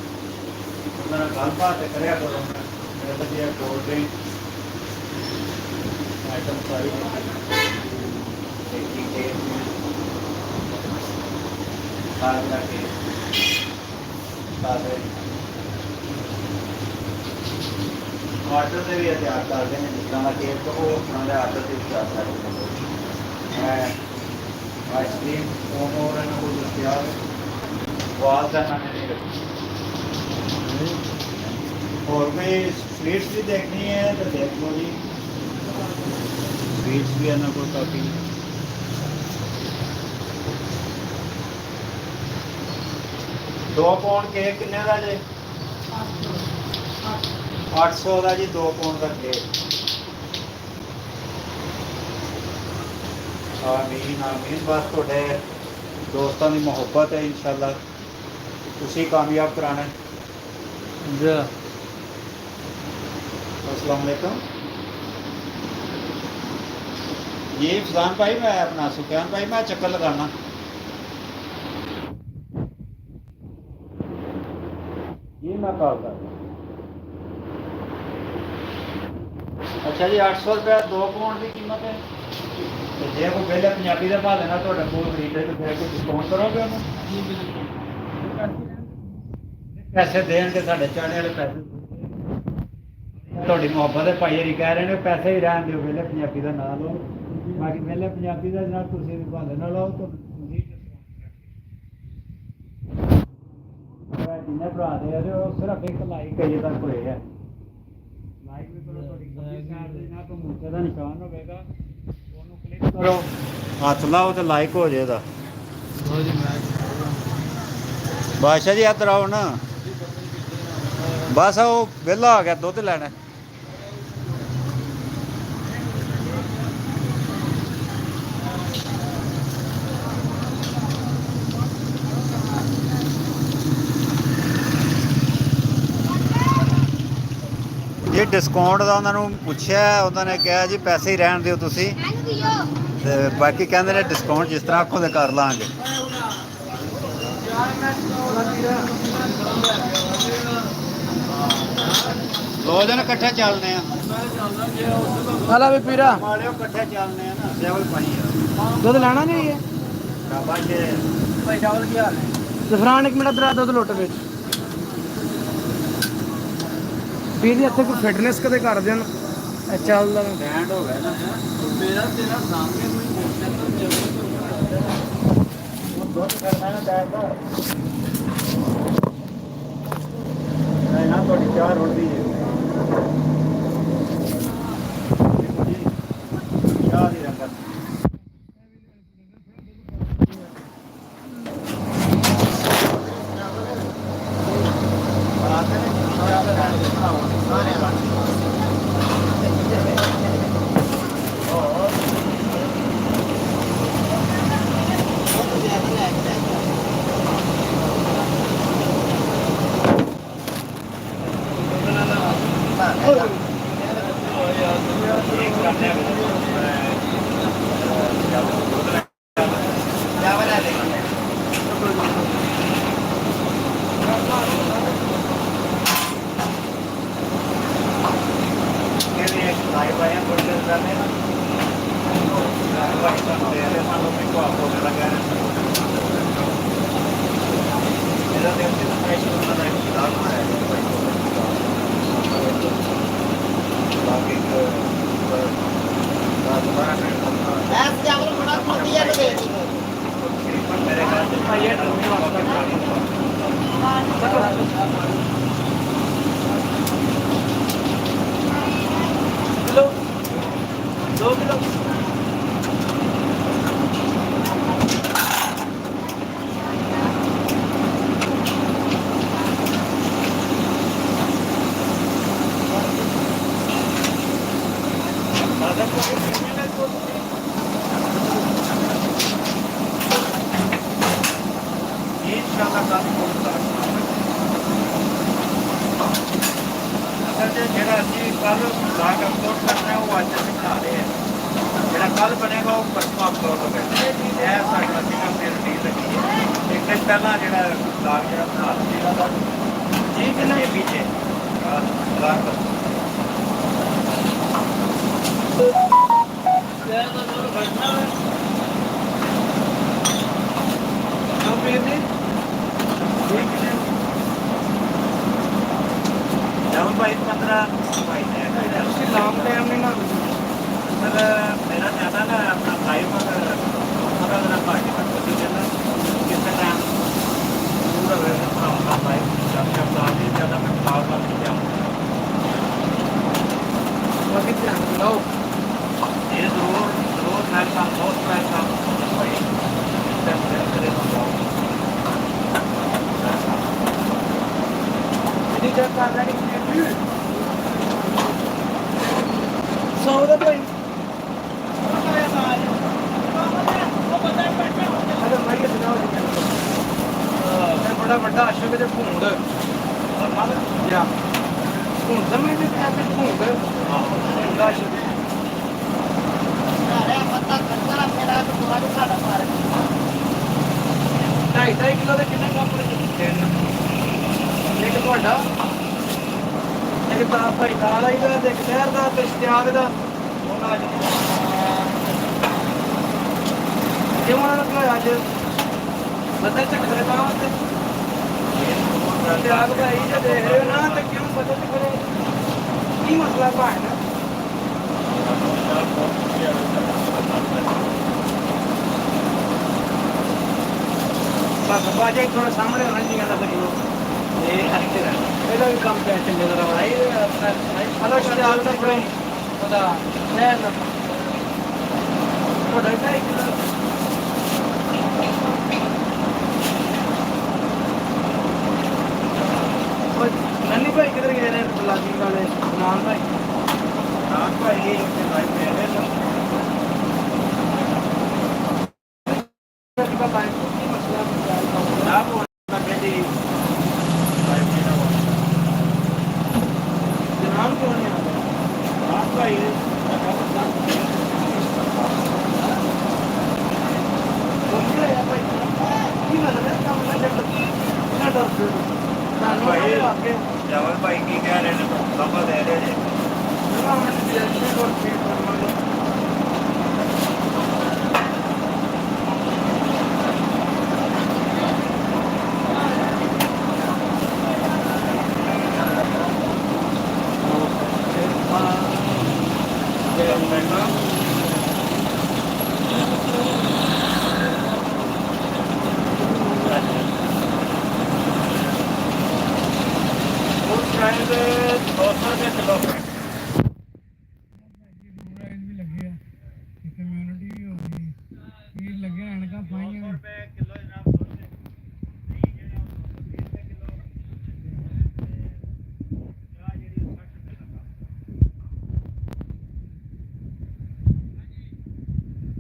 ਉਹਨਾਂ ਨਾਲ ਗੱਲਬਾਤ ਕਰਿਆ ਕਰੋ। ਮੇਰੇ ਵਧੀਆ ਕੋਲਡ ਡਰਿੰਕ ਆਈਟਮ ਸਾਰੀ ਆਰਡਰ ਦੇ ਵੀ ਤਿਆਰ ਕਰਦੇ ਨੇ। ਜਿਸ ਤਰ੍ਹਾਂ ਦਾ ਕੇਕ ਉਹ ਉਹਨਾਂ ਦੇ ਆਰਡਰ ਤੇ ਤਿਆਰ ਕਰਦੇ ਨੇ। ਆਈਸਕ੍ਰੀਮ ਹੋਰ ਇਹਨਾਂ ਕੋਲ ਤਿਆਰ ਵਾਲ ਦਾ ਨਾਮ ਨਹੀਂ ਰੱਖੀ। ਹੋਰ ਕੋਈ ਸਵੀਟਸ ਵੀ ਦੇਖਣੀ ਹੈ ਤਾਂ ਦੇਖ ਲਓ ਜੀ। ਸਵੀਟਸ ਵੀ ਇਹਨਾਂ ਕੋਲ ਕਾਫੀ। दो पाउंड केक किन्ने का जी? 800 का जी 2 पाउंड का केक। आमीन आमीन। बस थोड़े दोस्तों की मोहब्बत है इंशाल्लाह उसी कामयाब कराना है। अस्सलाम वालेकुम जी। फजान भाई मैं अपना सुफियान भाई मैं चक्कर लगाना। जी मैं कॉल कर रहा। अच्छा जी 800 रुपया 2 पाउंड की कीमत है। तो जे कोई पहले पंजाबी का भाव लेना तो कोल खरीदे तो फिर कोई डिस्काउंट करोगे पैसे देंगे साढ़े चाने वाले पैसे थोड़ी मुहब्बत है भाई कह रहे हैं पैसे ही रहन दो पहले पंजाबी का ना लो बाकी पहले पंजाबी का जनाब तुम भाले ना लो तो जिन्हें भरा दे रहे हो सिर्फ एक लाइक अजे तक होए है। लाइक भी करो थोड़ी खब्बी साइड ते ना मूचे का निशान होगा ओनू क्लिक करो हथ लाओ तो लाइक हो जाएगा। बादशाह जी इधर आओ ना। बस आओ वेला आ गया दुध लैना। जी डिस्काउंट का उन्होंने पूछा उन्होंने कहा जी पैसे ही रहन दिओ तुसी ते बाकी कहते हैं डिस्काउंट जिस तरह आखो तो कर लाँगे। ਦਿਨ ਇਕੱਠੇ ਚੱਲਦੇ ਆ ਹਲਾ ਵੀ ਪੀਰਾ ਮਾਲਿਓ ਇਕੱਠੇ ਚੱਲਦੇ ਆ ਨਾ ਲੈਵਲ ਪਾਈ ਆ ਦੁੱਧ ਲੈਣਾ ਨਹੀਂ ਹੈ ਸ਼ਾਬਾਸ਼ ਭਾਈ ਚਾਵਲ ਕੀ ਹਾਲ ਹੈ ਜ਼ਫਰਾਨ ਇੱਕ ਮਿੰਟ ਦਰਾ ਦੁੱਧ ਲੁੱਟ ਵਿੱਚ ਵੀਰ ਜੀ ਇੱਥੇ ਕੋਈ ਫਿਟਨੈਸ ਕਦੇ ਕਰਦੇ ਹਨ ਇਹ ਚੱਲਦਾ ਨੀ। ਬੈਂਡ ਹੋ ਗਿਆ ਨਾ ਮੇਰਾ ਤੇਰਾ ਸਾਹਮਣੇ ਕੋਈ ਦੁੱਧ ਕਰਨਾ ਨਾ ਚਾਹੀਦਾ ਨਾ ਤੁਹਾਡੀ ਚਾਹ ਰੋਟੀ ਹੈ ਚਾਹ ਦੀ ਰੰਗਤ ਜਿਹੜਾ ਅਸੀਂ ਕੱਲ ਲਾਗ ਅਪਲੋਡ ਕਰਨਾ ਉਹ ਅੱਜ ਅਸੀਂ ਬਣਾ ਰਹੇ ਹਾਂ ਜਿਹੜਾ ਕੱਲ ਬਣੇਗਾ ਉਹ ਪਰਸੋਂ ਅਪਲੋਡ ਹੋਵੇਗਾ ਇਹ ਸਾਡਾ ਸੀਗਾ ਫਿਰ ਡੀਲ ਲੱਗੀ ਹੈ ਇੱਕ ਦਿਨ ਪਹਿਲਾਂ ਜਿਹੜਾ ਲਾਗ ਜਿਹੜਾ ਬਣਾ ਸੀਗਾ ਦਾ ਜੀ ਕਿੰਨੇ ਪਿੱਛੇ ਲਾਗ ਜਾਉਂ ਭਾਈ 15 ਭਾਈ ਨੇ ਤੁਸੀਂ ਲਾਮ ਟਾਈਮ ਨਹੀਂ ਨਾ ਮੇਰਾ ਜ਼ਿਆਦਾ ਨਾ ਆਪਣਾ ਭਾਈ ਮਗਰ ਮਗਰ ਦਾ ਪਾਰਟੀ ਪਰ ਕੋਈ ਜਿਆਦਾ ਕਿਸ ਤਰ੍ਹਾਂ ਪੂਰਾ ਵੇਲੇ ਬਣਾਉਂਦਾ ਭਾਈ ਜਦ ਤੱਕ ਆਦੀ ਜ਼ਿਆਦਾ ਮੈਂ ਖਾਲ ਵਾਲ ਨਹੀਂ ਜਾਊਂ ਉਹ ਕਿੱਥੇ ਲਾਓ ਇਹ ਜ਼ਰੂਰ ਮੈਂ ਕੰਮ ਬਹੁਤ ਪੈਸਾ ਭਾਈ ਤੇ ਕਰੇ ਇਹਦੀ ਜਦ ਕਰ ਰਹੀ ਸੌ ਦਾ ਭਾਈ ਬੜਾ ਵੱਡਾ ਅਸ਼ੋਕ ਦੇ ਭੂੰਡ ਜਾਂ ਭੂੰਡ ਸਮੇਂ ਦੇ ਤੇ ਭੂੰਡ ਵੱਡਾ ਅਸ਼ੋਕ ਢਾਈ ਕਿਲੋ ਦੇ ਕਿੰਨੇ ਕੰਮ ਇੱਕ ਤੁਹਾਡਾ ਇੱਕ ਤਾਂ ਭਾਈ ਨਾਲ ਆਈ ਦਾ ਤੇ ਇੱਕ ਸ਼ਹਿਰ ਦਾ ਤੇ ਇਸ਼ਤਿਆਕ ਦਾ ਉਹਨਾਂ ਅੱਜ ਕਿਉਂ ਨਾ ਅੱਜ ਬਦਲ ਚੱਕਰ ਦਾ ਤੇ ਇਸ਼ਤਿਆਕ ਭਾਈ ਜੇ ਦੇਖ ਰਹੇ ਹੋ ਨਾ ਤੇ ਕਿਉਂ ਬਦਲ ਚੱਕਰ ਕੀ ਮਸਲਾ ਭਾਈ ਨਾ ਬਸ ਬਾਜੇ ਥੋੜਾ ਸਾਹਮਣੇ ਹੋਣਾ ਜੀ ਕਹਿੰਦਾ ਬਈ ਇਹ ਅੱਛੇ ਰਹਿ ਇਹਦਾ ਵੀ ਕੰਮ ਪੈ ਚੱਲੇ ਦਾ ਰਹਾ ਇਹ ਆਪਣਾ ਅਲੱਗ ਸਟਾਈਲ ਦਾ ਕੋਈ ਉਹਦਾ ਨਹਿਰ ਦਾ ਉਹ ਡਾਟਾ ਇੱਕ ਨੰਨੀ ਭਾਈ ਕਿਧਰ ਗਏ ਨੇ ਲਾਗੀ ਵਾਲੇ ਮਾਨ ਭਾਈ ਰਾਤ ਭਾਈ ਤੇ ਭਾਈ ਮੇਰੇ ਦਾ ਭਾਈ ਕੀ ਮਸਲਾ ਹੈ ਨਾ ਬੋਲਣਾ ਕਹਿੰਦੀ ਭਾਈ ਮੇਰਾ ਨਾਮ ਕਿਉਂ ਨਹੀਂ ਆਉਂਦਾ ਰਾਤ ਭਾਈ ਕੀ ਮਤਲਬ ਹੈ ਕੰਮ ਨਾ ਜੱਟ ਨਾ ਡਰ ਭਾਈ ਜਵਲ ਭਾਈ ਕੀ ਕਹਿ ਰਹੇ ਨੇ ਲਾਂਭਾ ਦੇ ਰਹੇ ਜੀ ਵੀ ਲੱਗੇ ਆ ਕਮਿਊਨਿਟੀ ਵੀ ਹੋ ਗਈ ਕੀ ਲੱਗੇ ਐਨਕਾਂ ਪਾਈਆਂ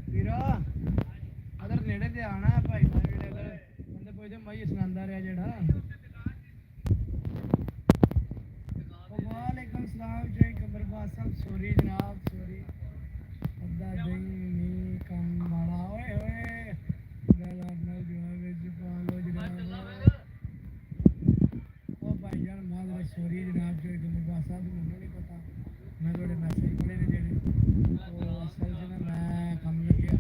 ਵੀਰਾ ਅਦਰ ਨੇੜੇ ਤੇ ਆਣਾ ਭਾਈ ਸਾਹਿਬ ਜਿਹੜੇ ਅਦਰ ਬੰਦੇ ਪੁੱਛਦੇ ਮਾਈ ਸੁਣਾਉਂਦਾ ਰਿਹਾ ਜਿਹੜਾ वालेकुम सलाम जय कबरबाज साहब सॉरी जनाब सॉरी अद्दा दही कम वाला ओए ओए गल अपना जो है विच पालो जनाब ओ भाईजान माजरत सॉरी जनाब जय कबरबाज साहब मैनू नहीं पता मैं थोड़े मैसेज पढ़े ने जेड़े तो असल च ना मैं कम लग्या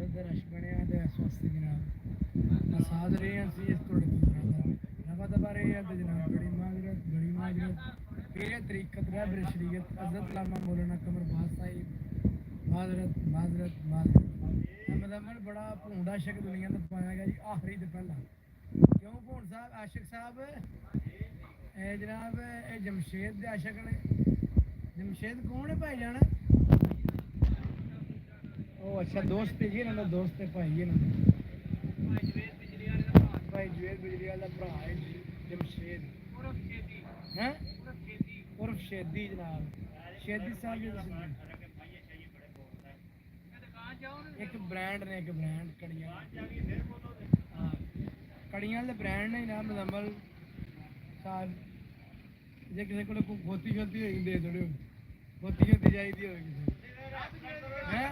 उधर रश बनया ते इस वास्ते जनाब मैं साथ रहे हैं सी इस थोड़े नवा दबा रहे हैं तो जनाब बड़ी माजरत मेरे तरीक़त रहबर शरीयत हज़रत लामा मौलाना कमरबाज साहिब माजरत मतलब बड़ा भूंड आशिक दुनिया का पाया गया जी आखिरी तो पहला क्यों भूंड साहब आशिक साहब जनाब ये जमशेद के आशिक ने जमशेद कौन है भाई जान ओ अच्छा दोस्त है जी इन्होंने दोस्त है भाई इन्होंने भाई जवेद बिजली वाला भरा है जमशेद हैं उर्फ शेदी जनाब शेदी साहब एक ब्रांड ने एक ब्रांड कड़ियां हाँ कड़ियां वाले ब्रांड ने ना मुजम्मल साहब जे किसी को खोती शोती होगी दे थोड़ी खोती शोती चाहिए होगी हैं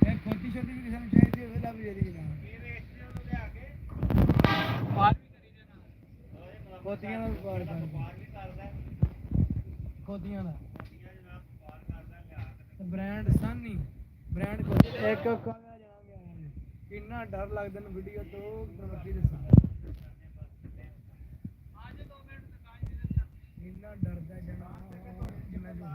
हैं खोती शोती भी किसी को चाहिए होगी लब जी जनाब खोतियां का व्यापार करदा खोतियां का ब्रांड सानी ब्रांड एक कितना डर लगता है वीडियो तो प्रवृत्ति दसा इन्ना डरदा जाना जिन्ना जो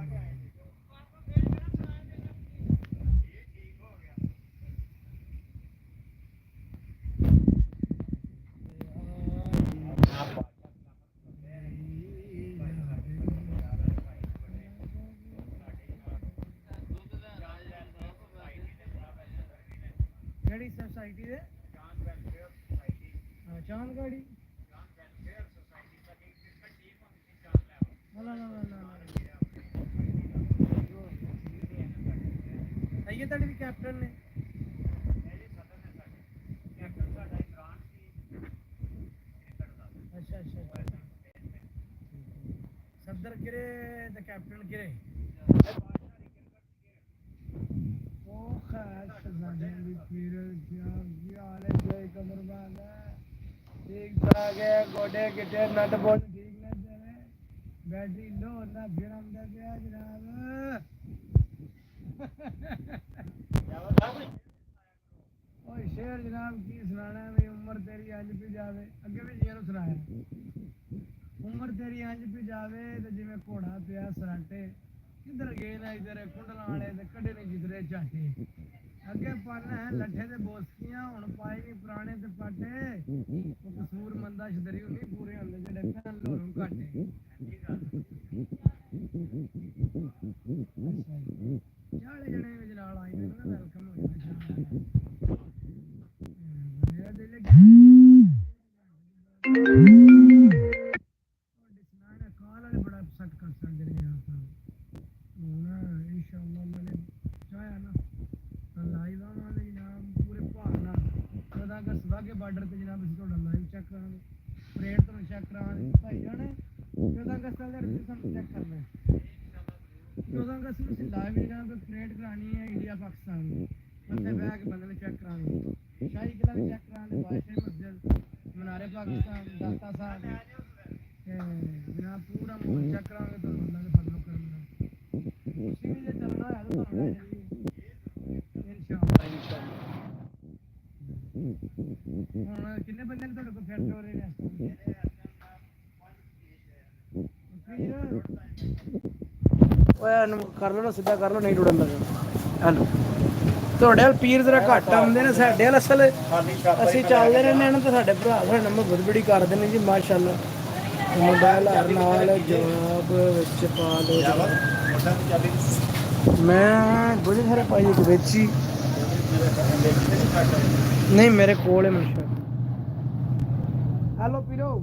केड़ी सोसाइटी है चांद गाड़ी ना ये तड़ी भी कैप्टन ने अच्छा अच्छा सदर किरे ते कैप्टन किरे गोडे गिटे नट बोल्ट ठीक न जावे बैटरी लो ना फिर आंदा गया जनाब ओए शेर जनाब की सुनाना है उम्र तेरी अंज भी जावे अगे भी जियां सुनाया उम्र तेरी अंज भी जावे ते जिवें घोड़ा पिया सराटे किधर गए ना इधर कुंडलां वाले ते कड़े नहीं जिधरे झाटे अगे पन है लट्ठे ते बोसकियां हुण पाए नहीं पुराने ते पाटे वो कसूर मंदा छदरी नहीं पूरे होंदे जेड़े भैन लोरों घाटे चाले जने विच नाल आई ने ना वेलकम हो जाए मेरा दिल डिस्नाना कॉल वाले बड़ा अपसेट कर सकदे ने यार ना इंशाअल्लाह मैंने चाहा ना लाइव आवांगे जनाब पूरे भाग नाल 14 अगस्त वाघे बार्डर ते जनाब असीं तुहाडा लाइव चेक करांगे परेड तुहानूं चेक करांगे भाई जाने 14 अगस्त वाले दिन तुहानूं चेक करना है 14 अगस्त नूं असीं लाइव जनाब परेड करानी है इंडिया पाकिस्तान उत्थे बैठ के बंदे चेक करांगे शाही किला भी चेक करांगे बादशाही मस्जिद ਨਾਰੇ ਪਾਕਿਸਤਾਨ ਦਾਤਾ ਸਾਹਿਬ ਜਨਾਬ ਪੂਰਾ ਮੋਲ ਚੈੱਕ ਕਰਾਂਗੇ ਤੁਹਾਨੂੰ ਉਹਨਾਂ ਦੇ ਫਜ਼ਲ ਕਰਮ ਨਾਲ ਤੁਸੀਂ ਵੀ ਜੇ ਚੱਲਣਾ ਹੈ ਤਾਂ ਤੁਹਾਨੂੰ ਲੈ ਜਾਈਏ ਇਨਸ਼ਾਅੱਲਾ ਹੁਣ ਕਿੰਨੇ ਬੰਦੇ ਨੇ ਤੁਹਾਡੇ ਕੋਲ ਫਿੱਟ ਹੋ ਰਹੇ ਨੇ ਓਏ ਇਹਨੂੰ ਕਰ ਲਓ ਨਾ ਸਿੱਧਾ ਕਰ ਲਓ ਨਹੀਂ ਟੁੱਟਣ ਲੱਗਾ ਹਲੋ ਤੁਹਾਡੇ ਵੱਲ ਪੀਰ ਜ਼ਰਾ ਘੱਟ ਆਉਂਦੇ ਨੇ ਸਾਡੇ ਵੱਲ ਅਸਲ ਅਸੀਂ ਚੱਲਦੇ ਰਹਿੰਦੇ ਹਾਂ ਨਾ ਤਾਂ ਸਾਡੇ ਭਰਾ ਸਾਡੇ ਨੰਬਰ ਬਹੁਤ ਬੜੀ ਕਰਦੇ ਨੇ ਜੀ ਮਾਸ਼ਾਅੱਲਾ ਮੋਬਾਈਲ ਹਰ ਨਾਲ ਜਵਾਬ ਵਿੱਚ ਪਾ ਲਓ ਮੈਂ ਬੜੇ ਸਾਰੇ ਪਾਈ ਇੱਕ ਵਿੱਚ ਹੀ ਨਹੀਂ ਮੇਰੇ ਕੋਲ ਹੈ ਮਨਸ਼ਾ ਹੈਲੋ ਪੀਰੋ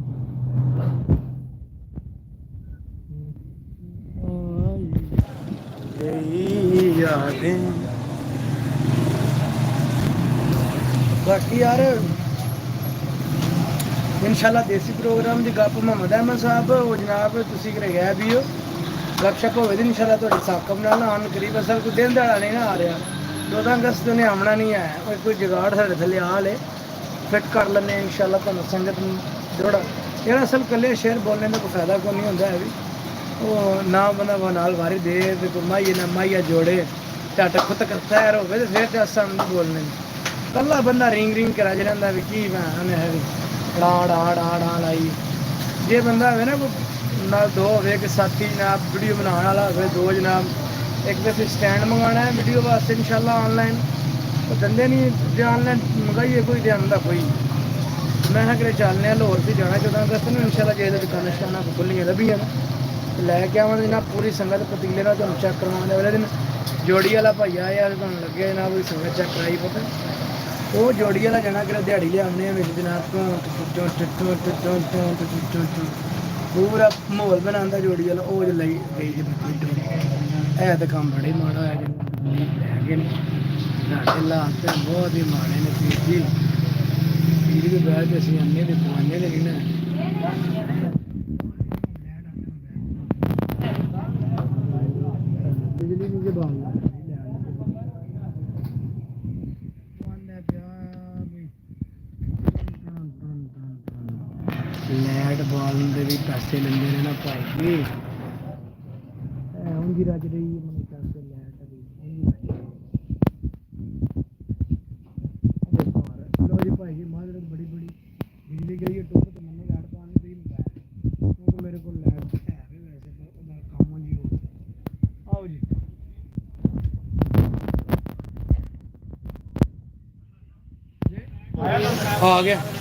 ਯਾदें ਬਾਕੀ ਯਾਰ इंशाल्लाह देसी प्रोग्राम ਦੀ ਗੱਪ ਮੁਹੰਮਦ ਅਹਿਮਦ ਸਾਹਿਬ ਉਹ ਜਨਾਬ ਤੁਸੀਂ ਘਰੇ ਗਏ ਵੀ ਹੋ ਗੱਪਸ਼ਪ ਹੋਵੇ ਤੇ इंशाल्लाह ਤੁਹਾਡੇ ਸਾਕਬ ਨਾਲ ਆਉਣ ਕਰੀਬ ਅਸਲ ਕੋਈ ਦਿਨ ਦਿਹਾੜਾ ਨਹੀਂ ਨਾ ਆ ਰਿਹਾ 14 ਅਗਸਤ ਨੂੰ ਆਉਣਾ ਨਹੀਂ ਹੈ ਕੋਈ ਜੁਗਾੜ ਸਾਡੇ ਥੱਲੇ ਆ ਲੇ ਫਿੱਟ ਕਰ ਲੈਂਦੇ इंशाल्लाह ਤੁਹਾਨੂੰ ਸੰਗਤ ਨੂੰ ਜਿਹੜਾ ਜਿਹੜਾ ਅਸਲ ਕੱਲੇ ਸ਼ੇਰ ਬੋਲਣੇ ਦਾ ਕੋਈ ਫਾਇਦਾ ਕੋਈ ਨਹੀਂ ਹੁੰਦਾ ਹੈ ਵੀ ਉਹ ਨਾ ਬੰਦਾ ਨਾਲ ਵਾਰੀ ਦੇ ਤੇ ਕੋਈ ਮਾਈਏ ਨਾ ਮਾਈਆ ਜੋੜੇ ਝੱਟ ਖੁਦ ਤੈਰ ਹੋਵੇ ਤੇ ਫਿਰ ਤੇ ਅਸਾਂ ਨਹੀਂ ਬੋਲਣੇ ਕੱਲਾ ਬੰਦਾ ਰਿੰਗ ਕਰਾ ਜਾਂਦਾ ਵੀ ਕੀ ਮੈਂ ਹੈ ਵੀ ੜਾ ਲਾਈ ਜੇ ਬੰਦਾ ਹੋਵੇ ਨਾ ਕੋਈ ਨਾਲ ਦੋ ਹੋਵੇ ਕਿ ਸਾਥੀ ਜਨਾਬ ਵੀਡੀਓ ਬਣਾਉਣ ਵਾਲਾ ਹੋਵੇ ਦੋ ਜਨਾਬ ਇੱਕ ਤੇ ਸਟੈਂਡ ਮੰਗਾਉਣਾ ਹੈ ਵੀਡੀਓ ਵਾਸਤੇ इंशाल्लाह ਆਨਲਾਈਨ ਉਹ ਦੰਦੇ ਨਹੀਂ ਜੇ ਆਨਲਾਈਨ ਮੰਗਾਈਏ ਕੋਈ ਤੇ ਆਉਂਦਾ ਕੋਈ ਮੈਂ ਨਾ ਕਰੇ ਚੱਲਨੇ ਆ ਲਾਹੌਰ ਤੇ ਜਾਣਾ 14 ਅਗਸਤ ਨੂੰ इंशाल्लाह ਜੇ ਦੁਕਾਨਾਂ ਸ਼ਾਨਾਂ ਖੁੱਲੀਆਂ ਲੱਭੀਆਂ ਲੈ ਕੇ ਆਵਾਂਗੇ ਨਾ ਪੂਰੀ ਸੰਗਤ ਪਤੀਲੇ ਨਾਲ ਤੁਹਾਨੂੰ ਚੈੱਕ ਕਰਵਾਉਣ ਵਾਲੇ ਦਿਨ ਜੋੜੀ ਵਾਲਾ ਭਾਈਆ ਯਾਰ ਤੁਹਾਨੂੰ ਲੱਗੇ ਨਾ ਕੋਈ ਸੰਗਤ ਚੈੱਕ ਕਰਾਈ ਪਤਾ ਉਹ ਜੋੜੀ ਵਾਲਾ ਜਾਣਾ ਕਿ ਦਿਹਾੜੀ ਲਿਆਉਂਦੇ ਆ ਵਿੱਚ ਜਨਾਬ ਪੂਰਾ ਮਾਹੌਲ ਬਣਾਉਂਦਾ ਜੋੜੀ ਵਾਲਾ ਉਹ ਜੋ ਲਈ ਗਈ ਜੀ ਜੋੜੀ ਇਹ ਤਾਂ ਕੰਮ ਬੜੇ ਮਾੜਾ ਹੋਇਆ ਜੀ ਲੈ ਗਏ ਨੇ ਸਾਡੇ ਹਾਲਾਤ ਤਾਂ ਬਹੁਤ ਹੀ ਮਾੜੇ ਨੇ ਪੀਰ ਜੀ ਪੀਰ ਦੇ ਬਾਅਦ ਅਸੀਂ ਅੰਨੇ ਦੇ ਪੁਆਨੇ ਦੇ ਨਾ ਬਿਜਲੀ ਨੂੰ ਜੇ ਬਾਲ ਲੈਟ ਬਾਲਣ ਦੇ ਵੀ ਪੈਸੇ ਲੈਂਦੇ ਨੇ ਨਾ ਭਾਈ ਜੀ ਉਂਗੀ ਰੱਜ ਰਹੀ ਹੈ ਮੈਨੂੰ ਪੈਸੇ ਲੈਟ ਦੀ ਲੋ ਜੀ ਭਾਈ ਜੀ ਮਾਜ਼ਰਤ ਬੜੀ ਬਿਜਲੀ ਗਈ ਹੈ ਟੁੱਟ ਤੇ ਮੈਨੂੰ ਲੈਟ ਪਾਉਣ ਦੀ ਕਿਉਂਕਿ ਮੇਰੇ ਕੋਲ ਲੈਟ ਹੈ ਵੀ ਵੈਸੇ ਪਰ ਉਹਦਾ ਕੰਮ ਜੀ ਹੋ ਆਓ ਜੀ ਆ ਗਿਆ